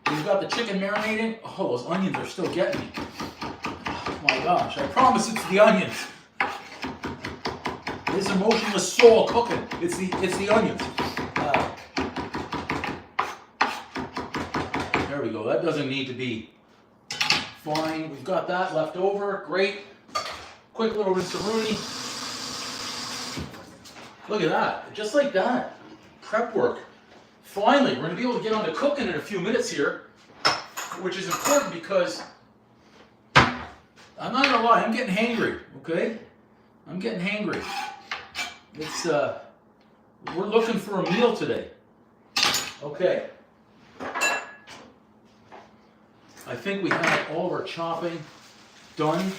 we've got the chicken marinating. Oh, those onions are still getting me. Oh my gosh, I promise it's the onions. This emotionless soul cooking. It's the onions. There we go. That doesn't need to be fine. We've got that left over. Great. Quick little rinse-a-rooney. Look at that. Just like that. Prep work. Finally, we're going to be able to get on to cooking in a few minutes here, which is important because I'm not going to lie, I'm getting hangry, okay? I'm getting hangry. It's, we're looking for a meal today. Okay. I think we have all of our chopping done.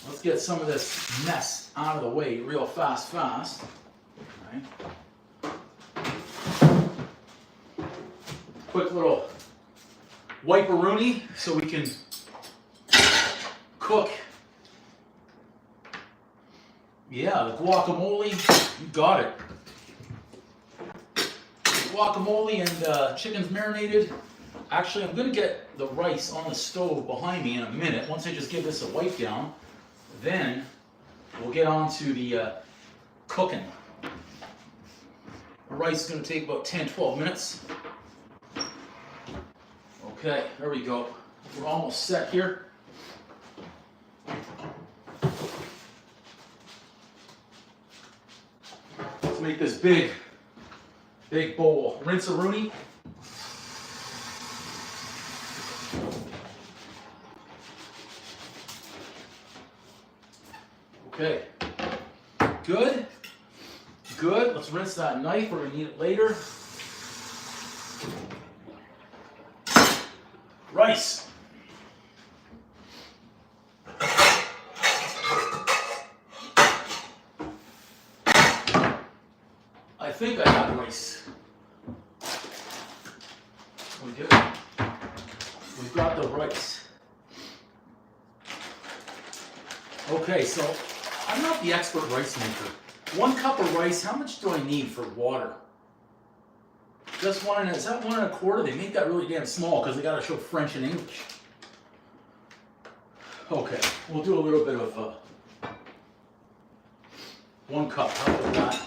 Let's get some of this mess out of the way real fast. Okay. Quick little wipe-a-rooney so we can cook. Yeah, the guacamole, you got it. Guacamole and chicken's marinated. Actually, I'm going to get the rice on the stove behind me in a minute. Once I just give this a wipe down, then we'll get on to the cooking. The rice is going to take about 10-12 minutes. Okay, there we go. We're almost set here. Let's make this big bowl. Rinse-a-rooney. Okay, good. Let's rinse that knife. We're gonna need it later. Rice. I think I have rice. We do. We've got the rice. Okay, so I'm not the expert rice maker. 1 cup of rice, how much do I need for water? Just one, is that 1 1/4? They make that really damn small because they got to show French and English. Okay, we'll do a little bit of 1 cup. How about that?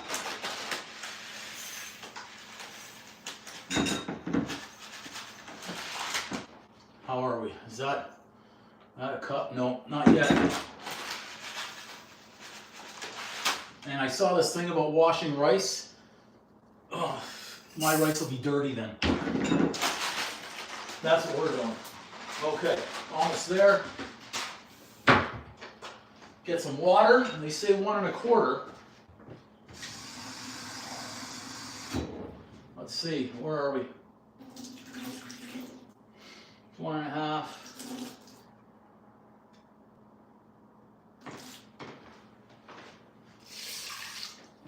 And I saw this thing about washing rice. Oh, my rice will be dirty then. That's what we're doing. Okay, almost there. Get some water, and they say 1 1/4. Let's see, where are we? 1 1/2.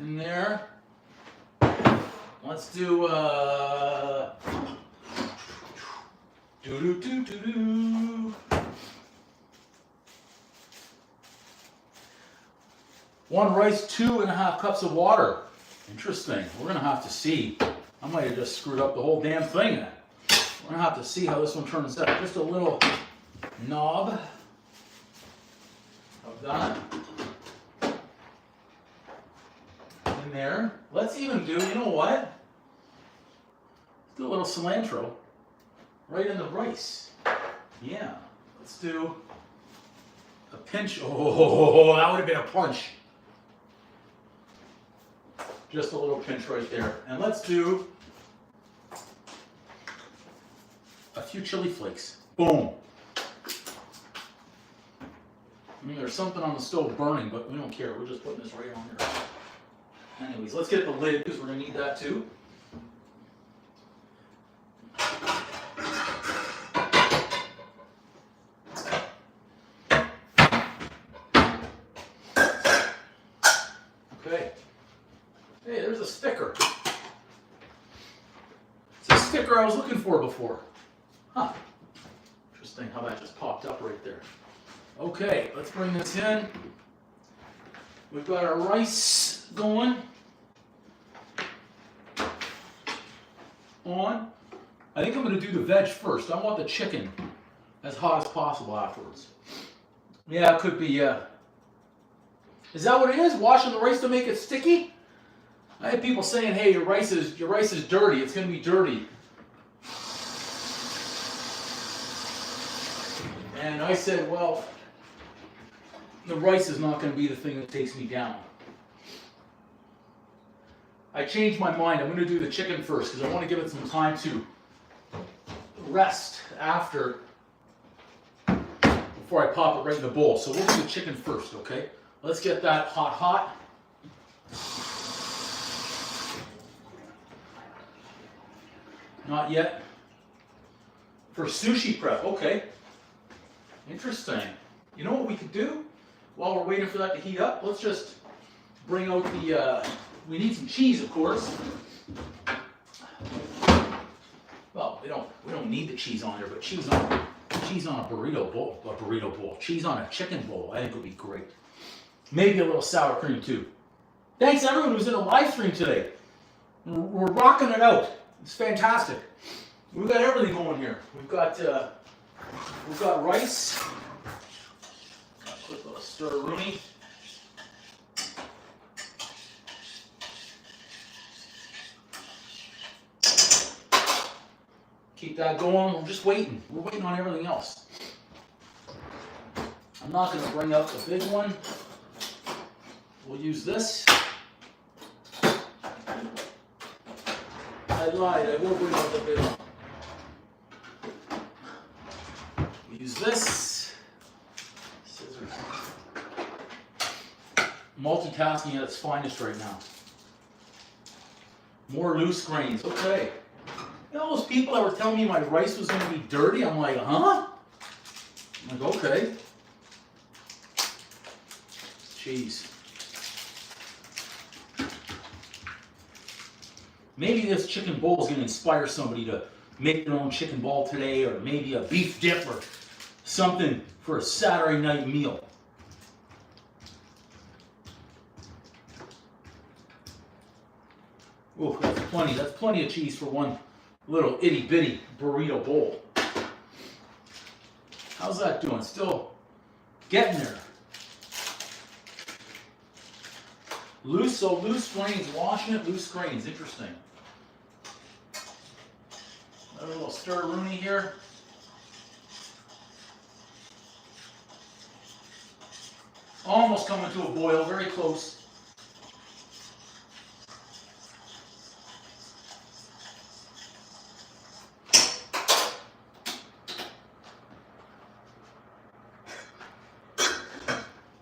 In there. Let's do do. 1 rice, 2 1/2 cups of water. Interesting. We're gonna have to see. I might have just screwed up the whole damn thing. We're gonna have to see how this one turns out. Just a little knob of that in there. Let's even do, you know what? Let's do a little cilantro right in the rice. Yeah. Let's do a pinch. Oh, that would have been a punch. Just a little pinch right there. And let's do a few chili flakes. Boom. I mean, there's something on the stove burning, but we don't care. We're just putting this right on here. Anyways, let's get the lid because we're going to need that too. Okay. Hey, there's a sticker. It's a sticker I was looking for before. Huh. Interesting how that just popped up right there. Okay, let's bring this in. We've got our rice going on. I think I'm going to do the veg first. I want the chicken as hot as possible afterwards. Yeah, it could be. Is that what it is? Washing the rice to make it sticky? I had people saying, "Hey, your rice is dirty. It's going to be dirty." And I said, "Well, the rice is not going to be the thing that takes me down." I changed my mind. I'm going to do the chicken first because I want to give it some time to rest after before I pop it right in the bowl. So we'll do the chicken first, okay? Let's get that hot. Not yet. For sushi prep, okay. Interesting. You know what we could do while we're waiting for that to heat up? Let's just bring out the, we need some cheese, of course. Well, we don't need the cheese on there, but cheese on a burrito bowl, cheese on a chicken bowl, I think would be great. Maybe a little sour cream too. Thanks everyone who's in a live stream today. We're rocking it out. It's fantastic. We've got everything going here. We've got rice. Quick little stir-rooney. Keep that going. We're just waiting. We're waiting on everything else. I'm not going to bring out the big one. We'll use this. I lied. I will bring out the big one. We'll use this. Scissors. Multitasking at its finest right now. More loose grains. Okay. You know those people that were telling me my rice was going to be dirty? I'm like, huh? I'm like, okay. Jeez. Maybe this chicken bowl is going to inspire somebody to make their own chicken ball today, or maybe a beef dip or something for a Saturday night meal. Oh, that's plenty. That's plenty of cheese for one little itty bitty burrito bowl. How's that doing? Still getting there. Loose grains, washing it, loose grains. Interesting. Another little stir-rooney here. Almost coming to a boil, very close.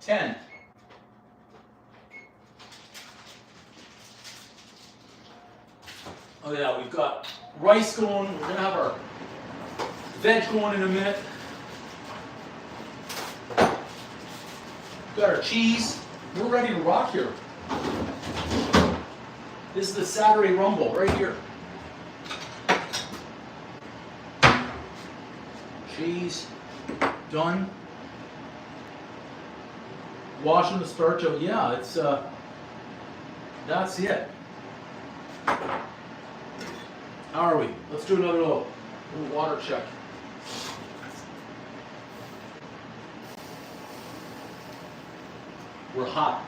10. Oh yeah, we've got rice going. We're gonna have our veg going in a minute. We've got our cheese. We're ready to rock here. This is the Saturday Rumble right here. Cheese done. Washing the starch out. Yeah, it's that's it. How are we? Let's do another little water check. We're hot.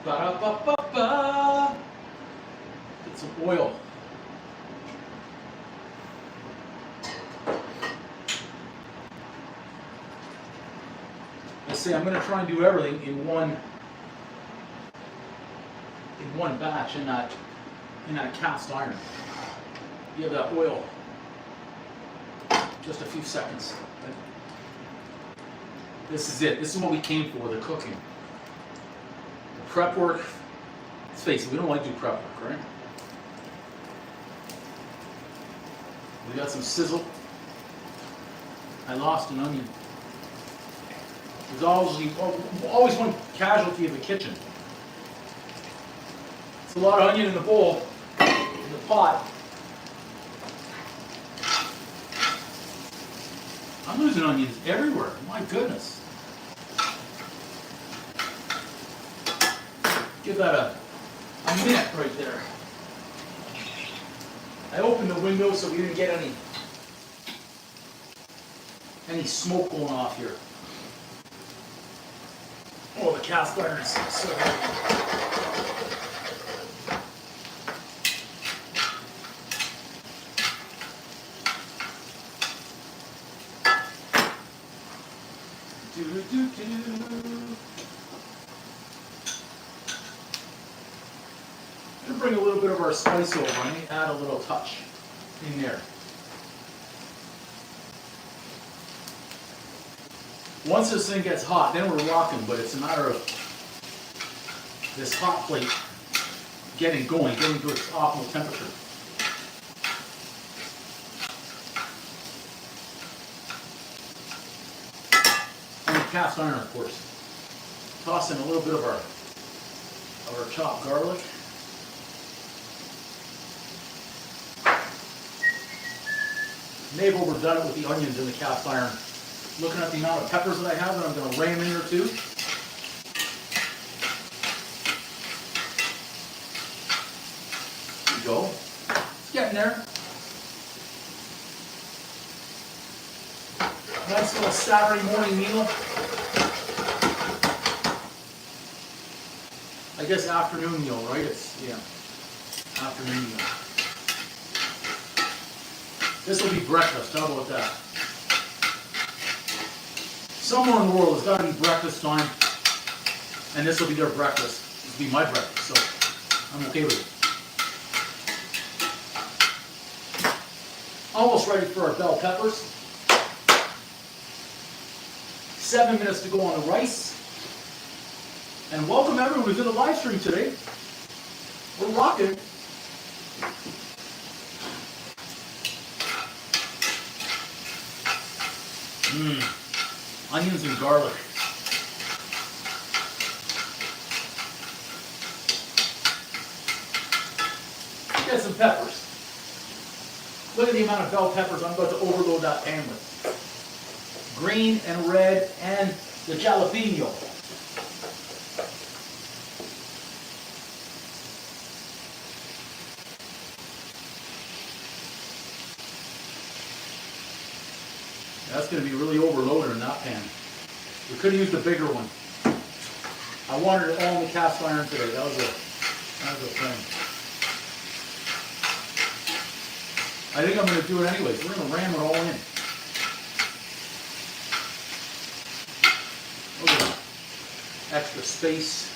Ba-da-ba-ba-ba. Get some oil. Let's see, I'm going to try and do everything in one batch in that cast iron. You have that oil. Just a few seconds. This is it. This is what we came for, the cooking. The prep work. Let's face it, we don't like to do prep work, right? We got some sizzle. I lost an onion. There's always one casualty of the kitchen. It's a lot of onion in the bowl, in the pot. I'm losing onions everywhere. My goodness. Give that a minute right there. I opened the window so we didn't get any smoke going off here. Oh, the cast iron is so heavy. I'm going to bring a little bit of our spice over and add a little touch in there. Once this thing gets hot, then we're rocking, but it's a matter of this hot plate getting to its optimal temperature. And cast iron, of course. Toss in a little bit of our chopped garlic. May have overdone it with the onions in the cast iron. Looking at the amount of peppers that I have, and I'm going to ram in there too. There we go. It's getting there. Nice little Saturday morning meal. I guess afternoon meal, right? Yeah, afternoon meal. This will be breakfast. How about that? Somewhere in the world, it's got to be breakfast time, and this will be their breakfast. This will be my breakfast, so I'm okay with it. Almost ready for our bell peppers. 7 minutes to go on the rice. And welcome everyone who's in the live stream today. We're rocking. Onions and garlic. Get some peppers. Look at the amount of bell peppers I'm about to overload that pan with. Green and red and the jalapeno. That's going to be really overloaded in that pan. We could have used a bigger one. I wanted it all in the cast iron today. That was a thing. I think I'm going to do it anyways. We're going to ram it all in. Look at that. Extra space.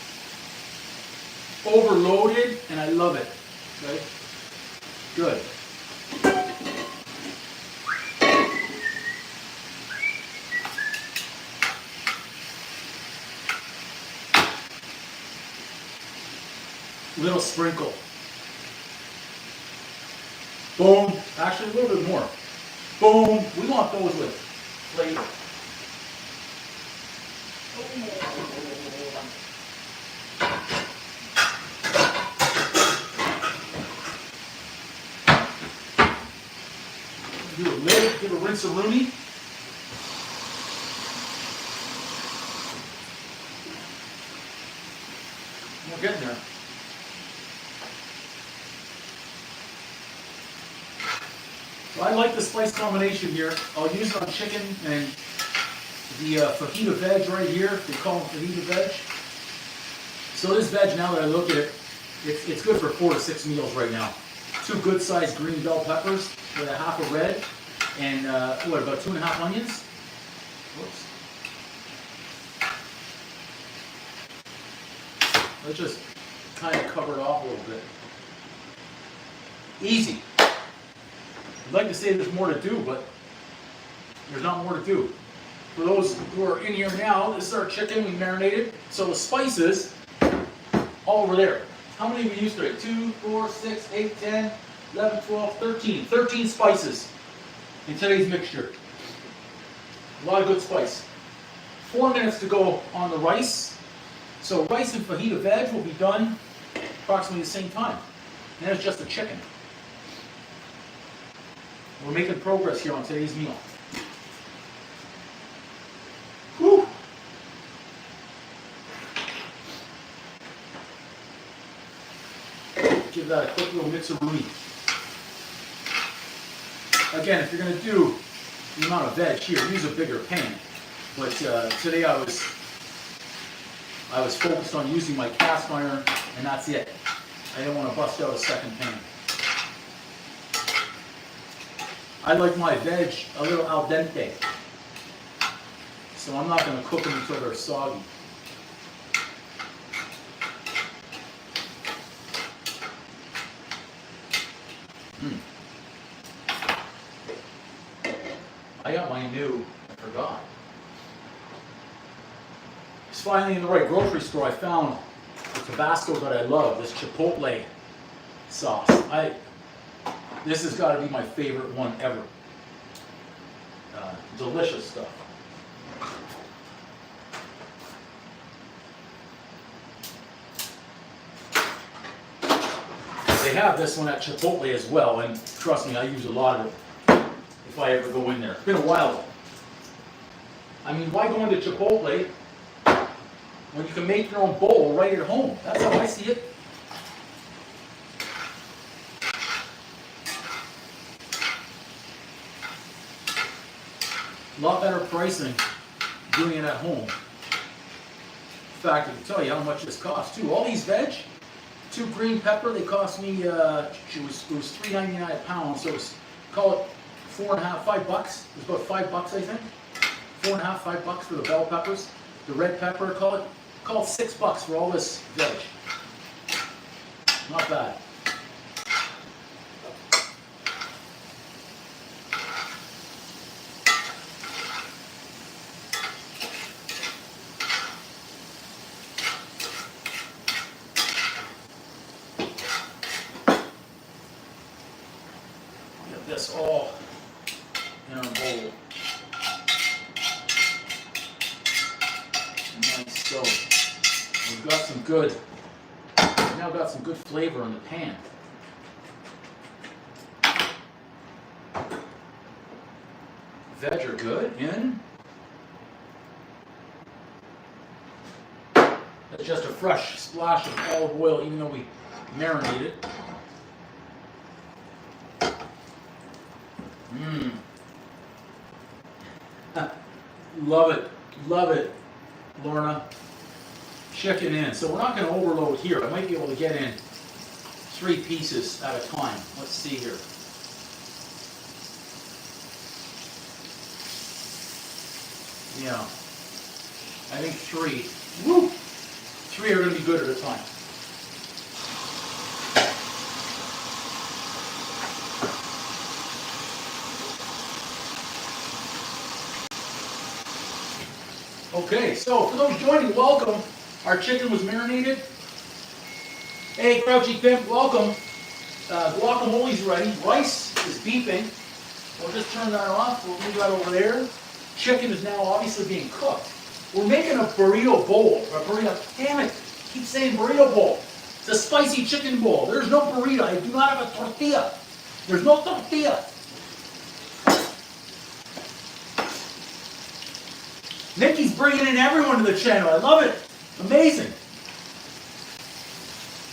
Overloaded, and I love it. Okay? Good. Little sprinkle. Boom. Actually, a little bit more. Boom. We want those with flavor. Do a lid, give a rinse-a-rooney. We're getting there. So I like the spice combination here. I'll use it on chicken and the fajita veg right here. They call them fajita veg. So this veg, now that I look at it, it's good for 4 to 6 meals right now. 2 good-sized green bell peppers with a half a red, and about 2.5 onions. Whoops. Let's just kind of cover it off a little bit. Easy. I'd like to say there's more to do, but there's not more to do. For those who are in here now, this is our chicken we marinated. So the spices, all over there. How many we used today? 2, 4, 6, 8, 10, 11, 12, 13. 13 spices in today's mixture. A lot of good spice. 4 minutes to go on the rice. So rice and fajita veg will be done approximately the same time. And that's just the chicken. We're making progress here on today's meal. Whew. Give that a quick little mix-a-rooney. Again, if you're going to do the amount of veg here, use a bigger pan. But today I was focused on using my cast iron, and that's it. I didn't want to bust out a second pan. I like my veg a little al dente, so I'm not going to cook them until they're soggy. I got my new, I forgot. It's finally in the right grocery store. I found the Tabasco that I love, this Chipotle sauce. This has got to be my favorite one ever. Delicious stuff. They have this one at Chipotle as well, and trust me, I use a lot of it if I ever go in there. It's been a while though. I mean, why go into Chipotle when you can make your own bowl right at home? That's how I see it. A lot better pricing doing it at home. In fact, I can tell you how much this costs too. All these veg, 2 green pepper, they cost me, it was $3.99 a pound, so it's, call it $4.50, $5 bucks. It was about $5 bucks, I think. $4.50, $5 bucks for the bell peppers. The red pepper, call it $6 bucks for all this veg. Not bad. This all in our bowl. Nice. So we've got some good. We've now got some good flavor in the pan. Veg are good in. That's just a fresh splash of olive oil, even though we marinated it. Love it, Lorna. Chicken in. So we're not going to overload here. I might be able to get in 3 pieces at a time. Let's see here. Yeah, I think 3. Woo! 3 are going to be good at a time. Okay, so for those joining, welcome. Our chicken was marinated Hey, Crouchy Pimp, welcome. Guacamole's ready. Rice is beeping. We'll just turn that off. We'll leave that over there. Chicken is now obviously being cooked. We're making a burrito bowl. A burrito. Damn it. Keep saying burrito bowl. It's a spicy chicken bowl. There's no burrito. I do not have a tortilla. There's no tortilla. Nikki's bringing in everyone to the channel. I love it. Amazing.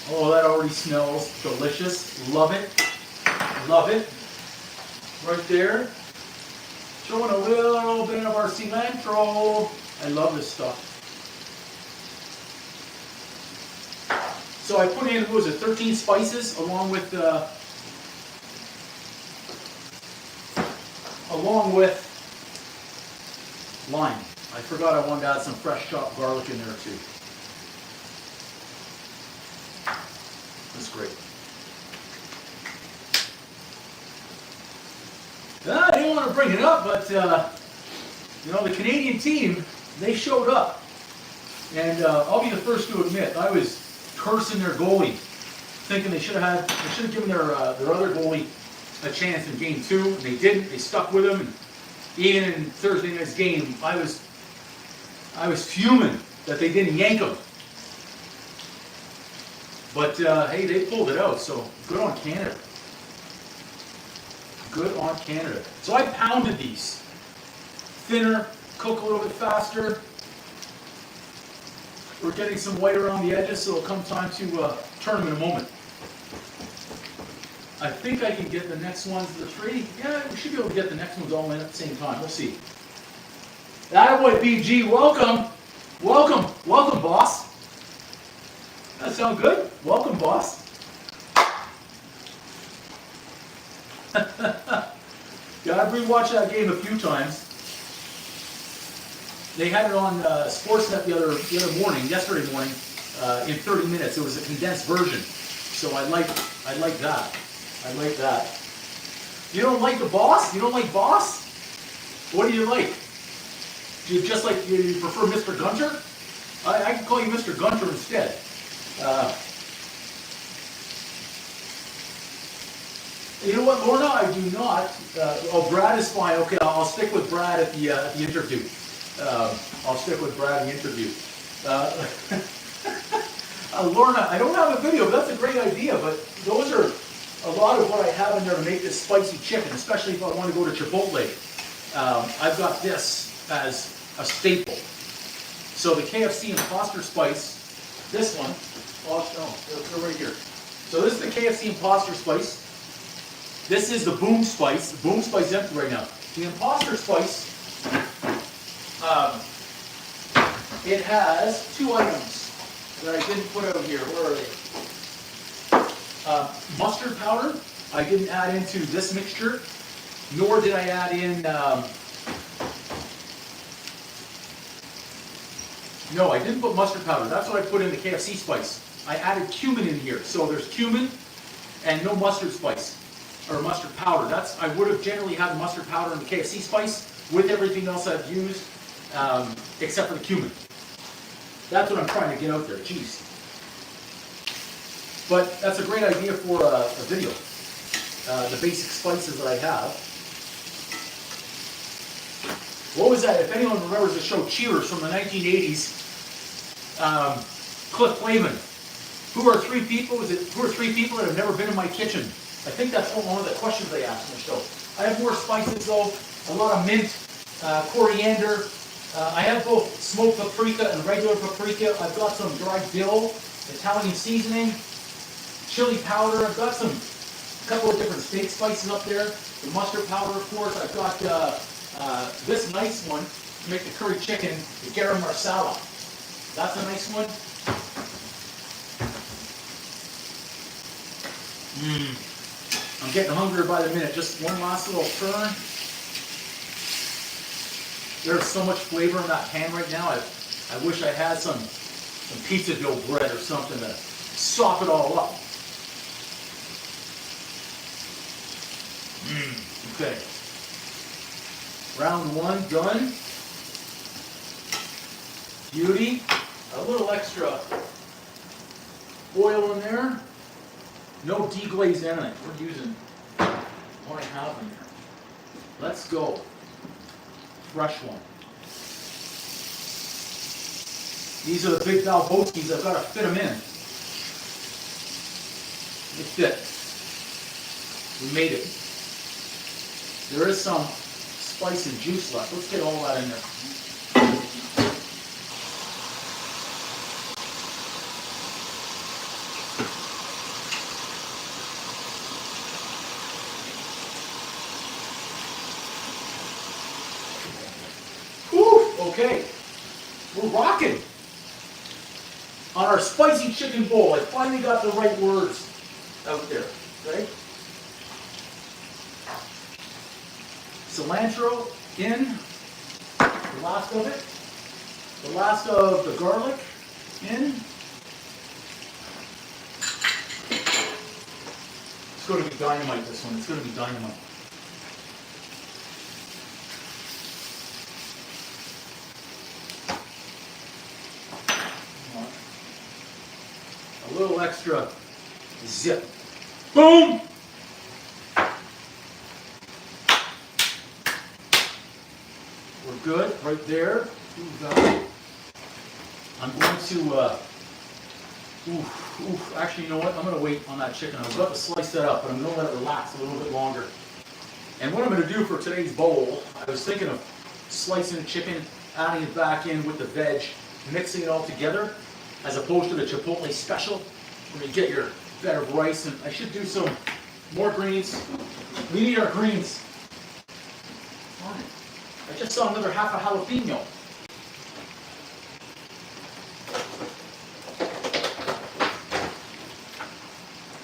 Oh, that already smells delicious. Love it. Love it. Right there. Throwing a little bit of our cilantro. I love this stuff. So I put in, what was it, 13 spices along with lime. I forgot I wanted to add some fresh chopped garlic in there too. That's great. I didn't want to bring it up, but you know, the Canadian team, they showed up. And I'll be the first to admit, I was cursing their goalie, thinking they should have given their other goalie a chance in game 2. And they didn't. They stuck with him. And even in Thursday night's game, I was fuming that they didn't yank him. But hey, they pulled it out. So good on Canada. Good on Canada. So I pounded these. Thinner, cook a little bit faster. We're getting some white around the edges, so it'll come time to turn them in a moment. I think I can get the next ones, the 3. Yeah, we should be able to get the next ones all in at the same time. We'll see. Attaboy BG, welcome. Welcome. Welcome, boss. That sound good? Welcome, boss. Yeah, I've rewatched that game a few times. They had it on Sportsnet yesterday morning, in 30 minutes. It was a condensed version, so I like that. I like that. You don't like the boss? You don't like boss? What do you like? Do you just like you prefer Mr. Gunter? I can call you Mr. Gunter instead. You know what, Lorna? I do not. Oh, Brad is fine. Okay, I'll stick with Brad at the interview. I'll stick with Brad in the interview. Lorna, I don't have a video, but that's a great idea. But those are a lot of what I have in there to make this spicy chicken, especially if I want to go to Chipotle. I've got this as a staple. So the KFC Imposter Spice, this one, they're right here. So this is the KFC Imposter Spice. This is the Boom Spice. The Boom Spice is empty right now. The Imposter Spice, it has 2 items that I didn't put out here. Where are they? Mustard powder. I didn't add into this mixture, nor did I add in. No, I didn't put mustard powder. That's what I put in the KFC spice. I added cumin in here, so there's cumin and no mustard spice or mustard powder. I would have generally had mustard powder in the KFC spice with everything else I've used, except for the cumin. That's what I'm trying to get out there. Jeez. But that's a great idea for a video. The basic spices that I have. What was that? If anyone remembers the show Cheers from the 1980s, Cliff Flavin. Who are 3 people? Who are 3 people that have never been in my kitchen? I think that's one of the questions they asked in the show. I have more spices though. A lot of mint, coriander. I have both smoked paprika and regular paprika. I've got some dried dill, Italian seasoning, chili powder. I've got a couple of different steak spices up there. The mustard powder, of course. I've got this nice one to make the curry chicken, the garam marsala. That's a nice one. I'm getting hungrier by the minute. Just one last little turn. There's so much flavor in that pan right now. I wish I had some pizza dough bread or something to sop it all up. Okay. Round 1 done. Beauty. A little extra oil in there. No deglaze in it. We're using what I have in there. Let's go. Fresh one. These are the big Valboskis. I've got to fit them in. They fit. We made it. There is some spice and juice left. Let's get all that in there. Whew, okay. We're rocking. On our spicy chicken bowl, I finally got the right words out there, right? Cilantro in, the last of it, the last of the garlic in. It's going to be dynamite, this one. It's going to be dynamite. A little extra zip. Boom! We're good right there. I'm going to, actually, you know what? I'm going to wait on that chicken. I was about to slice that up, but I'm going to let it relax a little bit longer. And what I'm going to do for today's bowl, I was thinking of slicing the chicken, adding it back in with the veg, mixing it all together, as opposed to the Chipotle special, where you get your bed of rice. And I should do some more greens. We need our greens. I just saw another half a jalapeno.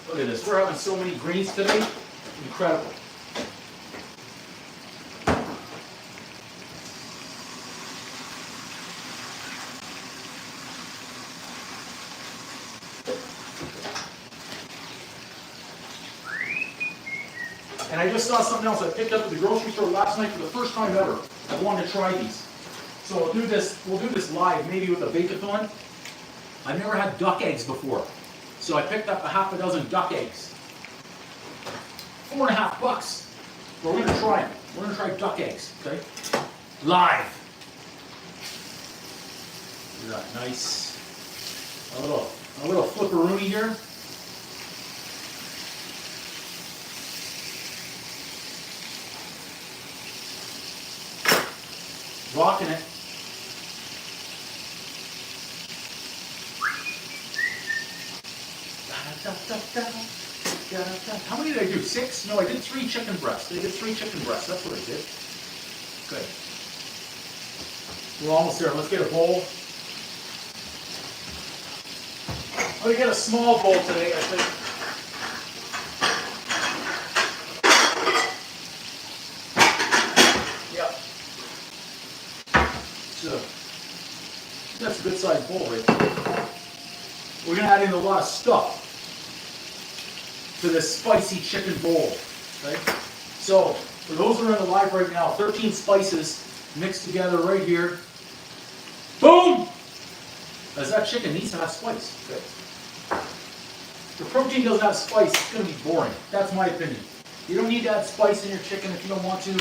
Look at this. We're having so many greens today. Incredible. And I just saw something else I picked up at the grocery store last night for the first time ever. I wanted to try these. So we'll do this live, maybe with a bake-a-thon. I've never had duck eggs before. So I picked up a half a dozen duck eggs. $4.50. Well, we're gonna try them. We're gonna try duck eggs, okay? Live. Look at that, nice. A little flipperoonie here. Rocking it. How many did I do? 6? No, I did 3 chicken breasts. I did 3 chicken breasts. That's what I did. Good. We're almost there. Let's get a bowl. I'm going to get a small bowl today, I think. That's a good sized bowl right there. We're going to add in a lot of stuff to this spicy chicken bowl. Okay? So, for those who are in the live right now, 13 spices mixed together right here. Boom! As that chicken needs to have spice. Okay? If the protein doesn't have spice, it's going to be boring. That's my opinion. You don't need to add spice in your chicken if you don't want to.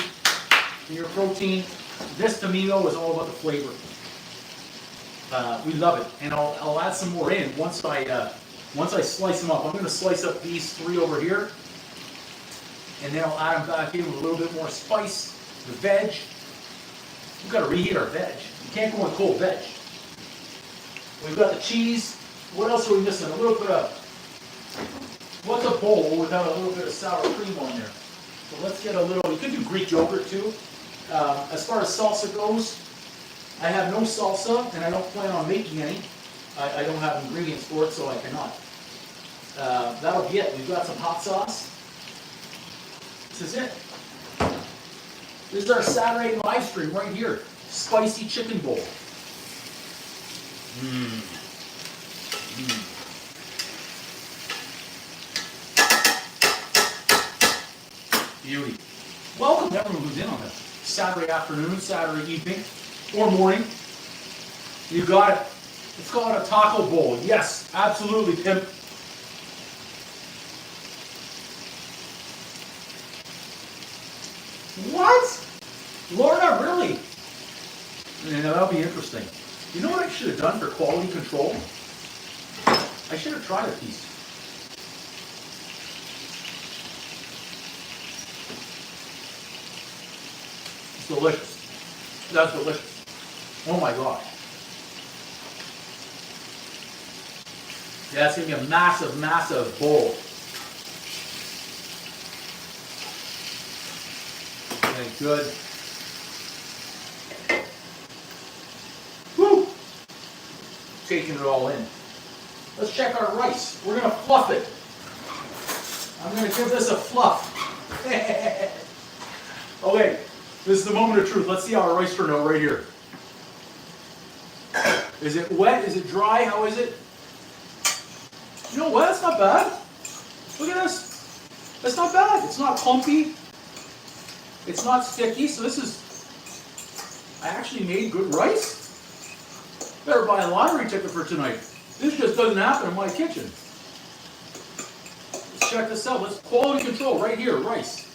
In your protein. This to me though is all about the flavor. We love it, and I'll add some more in once I slice them up. I'm going to slice up these 3 over here, and then I'll add them back in with a little bit more spice. The veg, we've got to reheat our veg. You can't go on cold veg. We've got the cheese. What else are we missing? A little bit of, what's a bowl without a little bit of sour cream on there? So let's get a little, you could do Greek yogurt too. As far as salsa goes, I have no salsa, and I don't plan on making any. I don't have ingredients for it, so I cannot. That'll be it. We've got some hot sauce. This is it. This is our Saturday live stream right here. Spicy chicken bowl. Beauty. Welcome everyone who's in on this. Saturday afternoon, Saturday evening, or morning. You got it. Let's call it a taco bowl. Yes, absolutely, pimp. Florida, really? Yeah, that'll be interesting. You know what I should have done for quality control? I should have tried a piece. It's delicious. That's delicious. Oh my gosh. Yeah, it's going to be a massive, massive bowl. Okay, good. Woo! Taking it all in. Let's check our rice. We're going to fluff it. I'm going to give this a fluff. Okay, this is the moment of truth. Let's see how our rice turned out right here. Is it wet? Is it dry? How is it? You know what? That's not bad. Look at this. That's not bad. It's not clumpy. It's not sticky. So this is, I actually made good rice. Better buy a lottery ticket for tonight. This just doesn't happen in my kitchen. Let's check this out. Let's quality control right here, rice.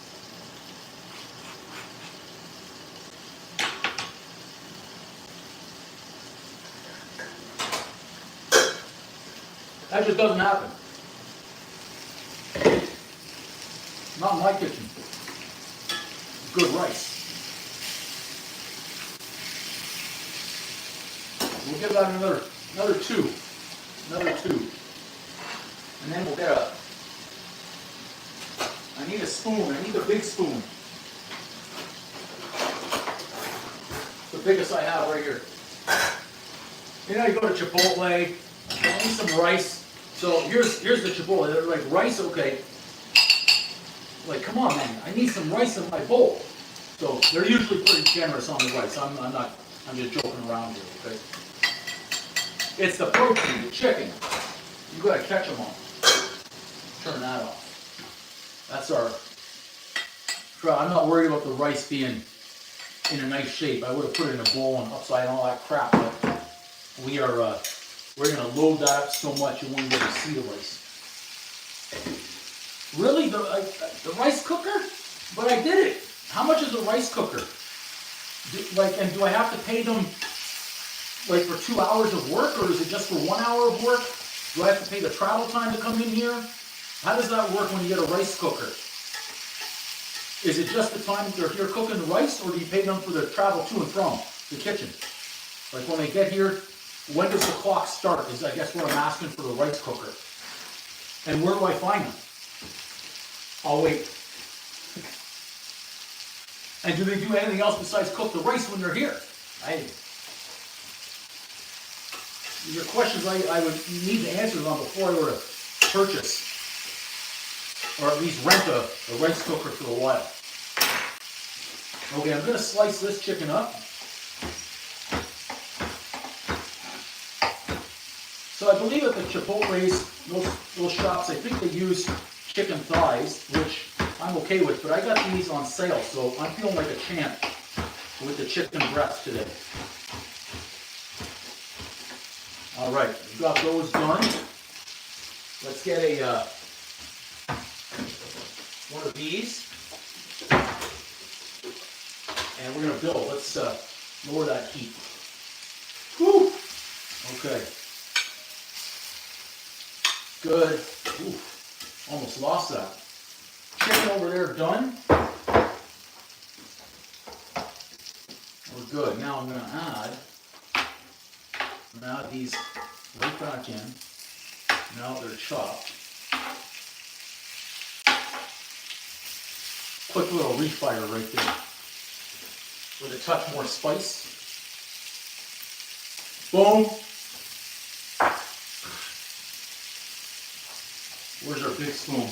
That just doesn't happen. Not in my kitchen. Good rice. We'll give that another two. Another two. And then we'll get I need a spoon. I need a big spoon. It's the biggest I have right here. You know, you go to Chipotle, I need some rice. So here's the Chipotle. They're like, rice, okay. Like, come on, man. I need some rice in my bowl. So they're usually pretty generous on the rice. I'm just joking around here, okay? It's the protein, the chicken. You gotta catch them all. Turn that off. That's our. I'm not worried about the rice being in a nice shape. I would have put it in a bowl and upside and all that crap, but we're gonna load that up so much you won't even be able to see the rice. Really, the rice cooker? But I did it. How much is a rice cooker? And do I have to pay them like for 2 hours of work, or is it just for 1 hour of work? Do I have to pay the travel time to come in here? How does that work when you get a rice cooker? Is it just the time they're here cooking the rice, or do you pay them for the travel to and from the kitchen? Like when they get here, when does the clock start is I guess what I'm asking for the rice cooker. And where do I find them? I'll wait. And do they do anything else besides cook the rice when they're here? These are questions I would need the answers on before I were to purchase, or at least rent a rice cooker for a while. Okay, I'm going to slice this chicken up. So I believe at the Chipotle's, those shops, I think they use chicken thighs, which I'm okay with, but I got these on sale, so I'm feeling like a champ with the chicken breast today. All right, we've got those done. Let's get one of these, and we're gonna build. Let's lower that heat. Whew. Okay. Good. Ooh, almost lost that. Chicken over there done. We're good. Now I'm gonna add these right back in. Now they're chopped. Quick little refire right there with a touch more spice. Boom. Where's our big spoon?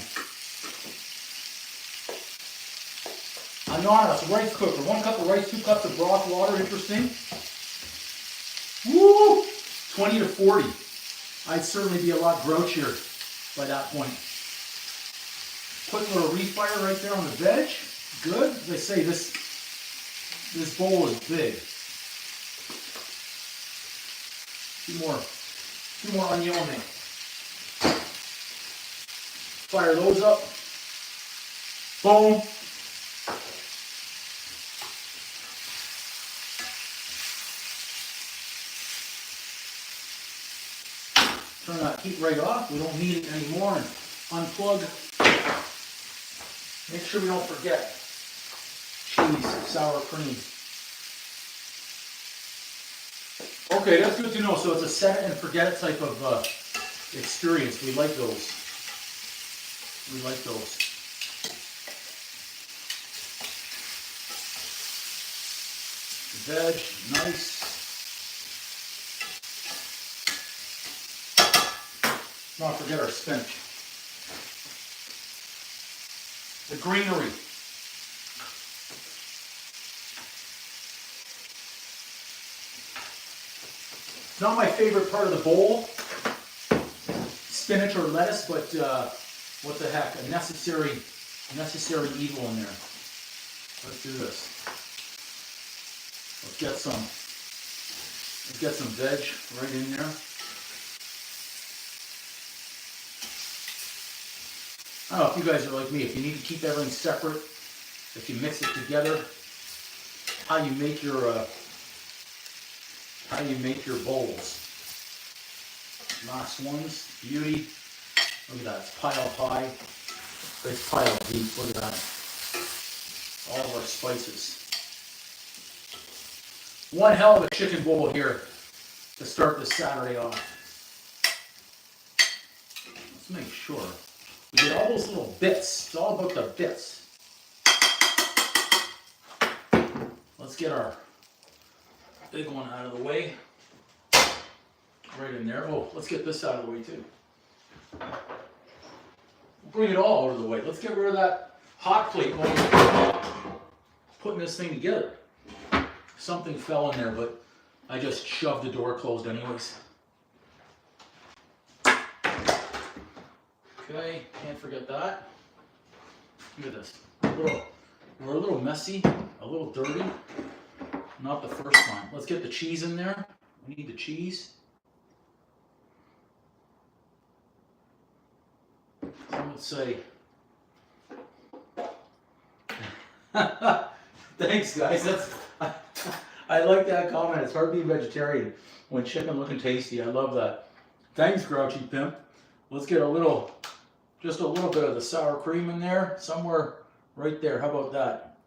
Anonymous rice cooker. 1 cup of rice, 2 cups of broth water. Interesting. Woo! 20 to 40. I'd certainly be a lot grouchier by that point. Quick little refire right there on the veg. Good. As I say, this bowl is big. Two more onione. Fire those up. Boom. Turn that heat right off. We don't need it anymore. And unplug. Make sure we don't forget cheese, sour cream. Okay, that's good to know. So it's a set it and forget it type of experience. We like those. We like those. Veg, nice. Not forget our spinach. The greenery. Not my favorite part of the bowl, spinach or lettuce, but what the heck, a necessary evil in there. Let's do this. Let's get some veg right in there. I don't know if you guys are like me, if you need to keep everything separate, if you mix it together, how you make your bowls. Last ones, beauty. Look at that, it's piled high. It's piled deep, look at that. All of our spices. One hell of a chicken bowl here to start this Saturday off. Let's make sure. We get all those little bits. It's all about the bits. Let's get our big one out of the way. Right in there. Oh, let's get this out of the way too. Bring it all out of the way. Let's get rid of that hot plate when we're putting this thing together. Something fell in there, but I just shoved the door closed anyways. Okay, can't forget that. Look at this. We're a little messy, a little dirty. Not the first time. Let's get the cheese in there. We need the cheese. Some would say, thanks guys. I like that comment. It's hard being vegetarian when chicken looking tasty. I love that. Thanks, Grouchy Pimp. Let's get just a little bit of the sour cream in there, somewhere right there. How about that?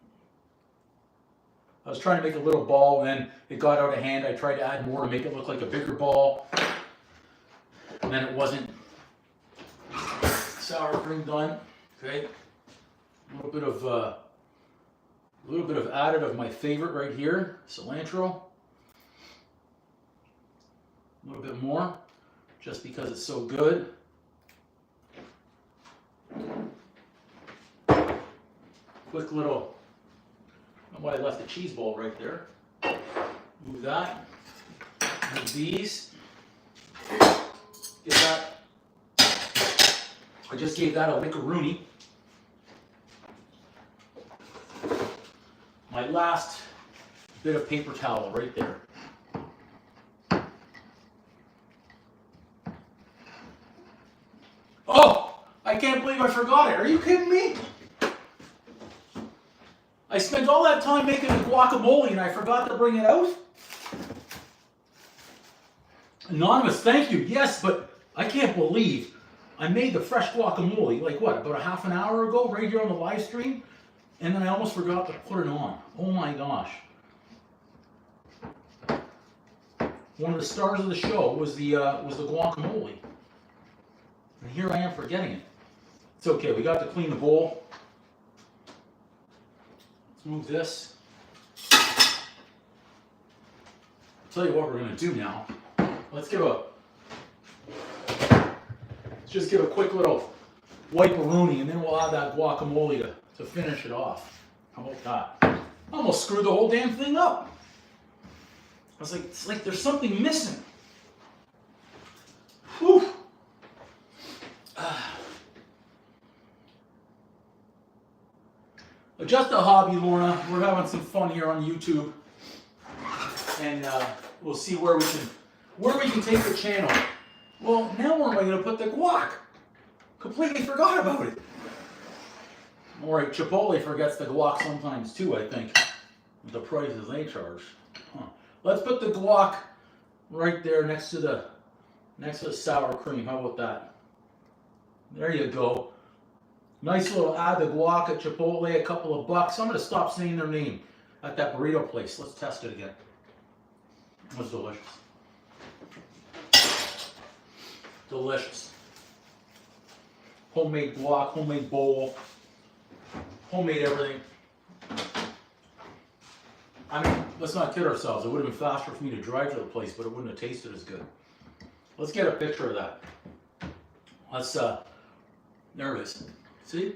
I was trying to make a little ball, and then it got out of hand. I tried to add more to make it look like a bigger ball, and then it wasn't. Sour cream done. Okay, a little bit of added of my favorite right here, cilantro. A little bit more, just because it's so good. Quick little. I don't know why I left the cheese ball right there. Move that. Move these. Get that. I just gave that a lick-a-rooney. My last bit of paper towel right there. Oh, I can't believe I forgot it. Are you kidding me? I spent all that time making the guacamole and I forgot to bring it out? Anonymous, thank you. Yes, but I can't believe I made the fresh guacamole, like what, about a half an hour ago, right here on the live stream? And then I almost forgot to put it on. Oh my gosh. One of the stars of the show was the guacamole. And here I am forgetting it. It's okay, we got to clean the bowl. Let's move this. I'll tell you what we're gonna do now. Let's just give a quick little wipe-a-rooney, and then we'll add that guacamole to finish it off. How about that? I almost screwed the whole damn thing up. I was like, it's like there's something missing. Whew. Just a hobby, Lorna. We're having some fun here on YouTube, and we'll see where we can take the channel. Well, now where am I going to put the guac? Completely forgot about it. All right, Chipotle forgets the guac sometimes too, I think, with the prices they charge. Huh. Let's put the guac right there next to next to the sour cream. How about that? There you go. Nice little add the guac at Chipotle, a couple of bucks. I'm going to stop saying their name at that burrito place. Let's test it again. It was delicious. Delicious. Homemade guac, homemade bowl, homemade everything. I mean, let's not kid ourselves. It would have been faster for me to drive to the place, but it wouldn't have tasted as good. Let's get a picture of that. Let's, there it is. See?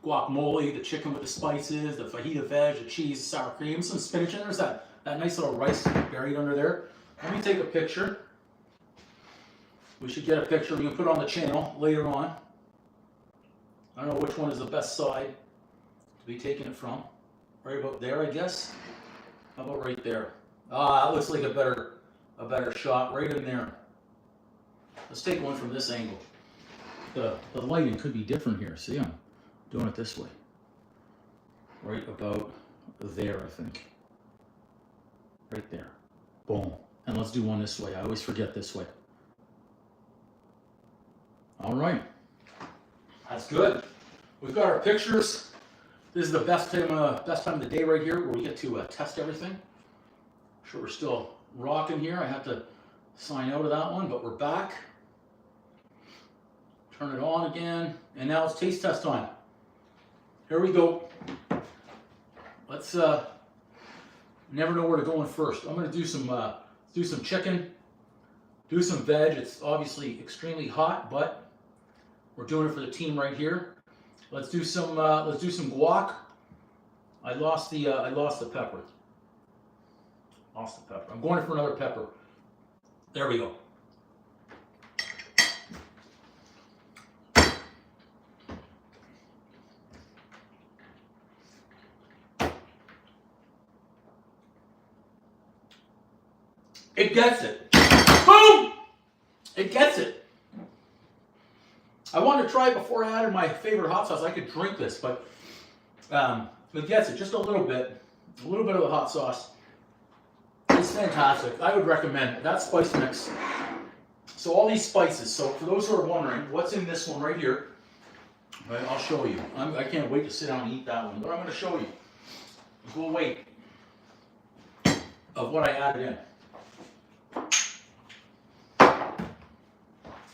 Guacamole, the chicken with the spices, the fajita veg, the cheese, the sour cream, some spinach, and there's that nice little rice buried under there. Let me take a picture. We should get a picture. We can put it on the channel later on. I don't know which one is the best side to be taking it from. Right about there, I guess. How about right there? Ah, that looks like a better shot right in there. Let's take one from this angle. The lighting could be different here. See, I'm doing it this way. Right about there, I think. Right there. Boom. And let's do one this way. I always forget this way. All right. That's good. We've got our pictures. This is the best time of the day right here, where we get to test everything. I'm sure we're still rocking here. I have to sign out of that one, but we're back. Turn it on again, and now it's taste test time. Here we go. Let's never know where to go in first. I'm going to do some chicken, do some veg. It's obviously extremely hot, but we're doing it for the team right here. Let's do some guac. I lost the pepper. Lost the pepper. I'm going for another pepper. There we go. It gets it. Boom! It gets it. I wanted to try it before I added my favorite hot sauce. I could drink this, but it gets it just a little bit. A little bit of the hot sauce. It's fantastic. I would recommend that spice mix. So all these spices. So for those who are wondering, what's in this one right here? Right, I'll show you. I can't wait to sit down and eat that one, but I'm going to show you. We'll wait of what I added in.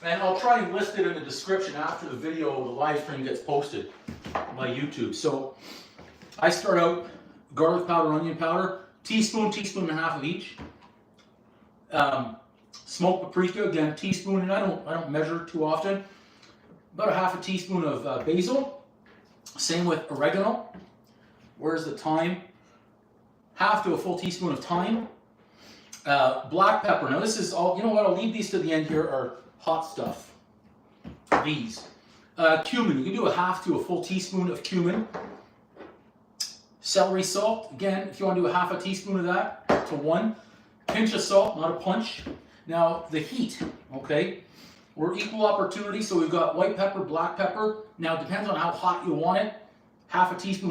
And I'll try and list it in the description after the video, the live stream gets posted on my YouTube. So I start out garlic powder, onion powder, teaspoon and a half of each. Smoked paprika, again, teaspoon, and I don't measure too often. About a half a teaspoon of basil. Same with oregano. Where's the thyme? Half to a full teaspoon of thyme. Black pepper. Now this is all, you know what, I'll leave these to the end here, are hot stuff. These. Cumin. You can do a half to a full teaspoon of cumin. Celery salt. Again, if you want to do a half a teaspoon of that to one. Pinch of salt, not a punch. Now, the heat, okay? We're equal opportunity, so we've got white pepper, black pepper. Now, it depends on how hot you want it. Half a teaspoon,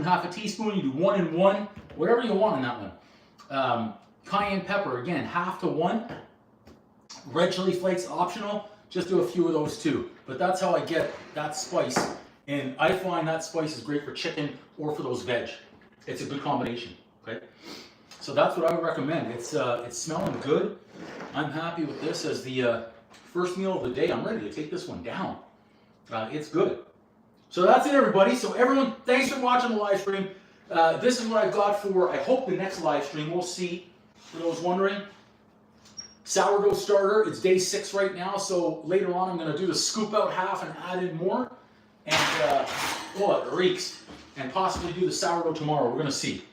you do 1 and 1, whatever you want in that one. Cayenne pepper, again, half to 1. Red chili flakes, optional. Just do a few of those too. But that's how I get that spice. And I find that spice is great for chicken or for those veg. It's a good combination, okay? So that's what I would recommend. It's smelling good. I'm happy with this as the first meal of the day. I'm ready to take this one down. It's good. So that's it, everybody. So everyone, thanks for watching the live stream. This is what I've got for, I hope, the next live stream. We'll see, for those wondering. Sourdough starter, it's day 6 right now, so later on I'm going to do the scoop out half and add in more. And, oh, it reeks. And possibly do the sourdough tomorrow. We're going to see.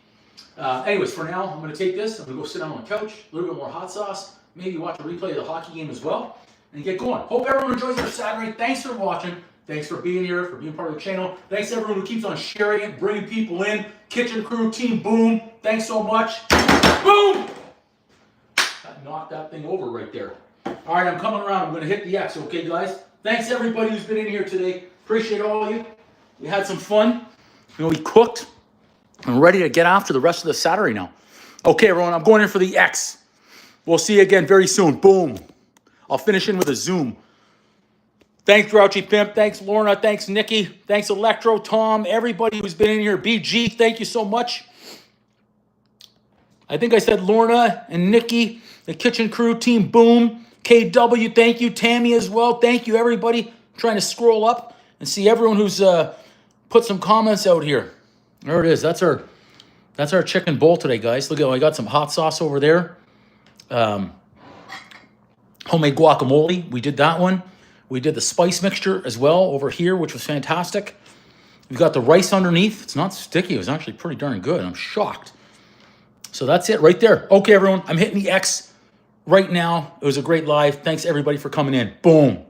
Anyways, for now, I'm going to take this. I'm going to go sit down on the couch, a little bit more hot sauce, maybe watch a replay of the hockey game as well, and get going. Hope everyone enjoys their Saturday. Thanks for watching. Thanks for being here, for being part of the channel. Thanks to everyone who keeps on sharing it, bringing people in. Kitchen crew, team, boom. Thanks so much. Boom! That knocked that thing over right there. All right, I'm coming around. I'm going to hit the X, okay, guys? Thanks, everybody who's been in here today. Appreciate all of you. We had some fun. You know, we cooked. I'm ready to get after the rest of the Saturday now. Okay, everyone, I'm going in for the X. We'll see you again very soon. Boom. I'll finish in with a zoom. Thanks, Grouchy Pimp. Thanks, Lorna. Thanks, Nikki. Thanks, Electro, Tom, everybody who's been in here. BG, thank you so much. I think I said Lorna and Nikki, the kitchen crew, Team Boom, KW, thank you. Tammy as well. Thank you, everybody. I'm trying to scroll up and see everyone who's put some comments out here. There it is. That's our chicken bowl today, guys. Look at, I got some hot sauce over there. Homemade guacamole. We did that one. We did the spice mixture as well over here, which was fantastic. We've got the rice underneath. It's not sticky. It was actually pretty darn good. I'm shocked. So that's it right there. Okay, everyone. I'm hitting the X right now. It was a great live. Thanks, everybody, for coming in. Boom.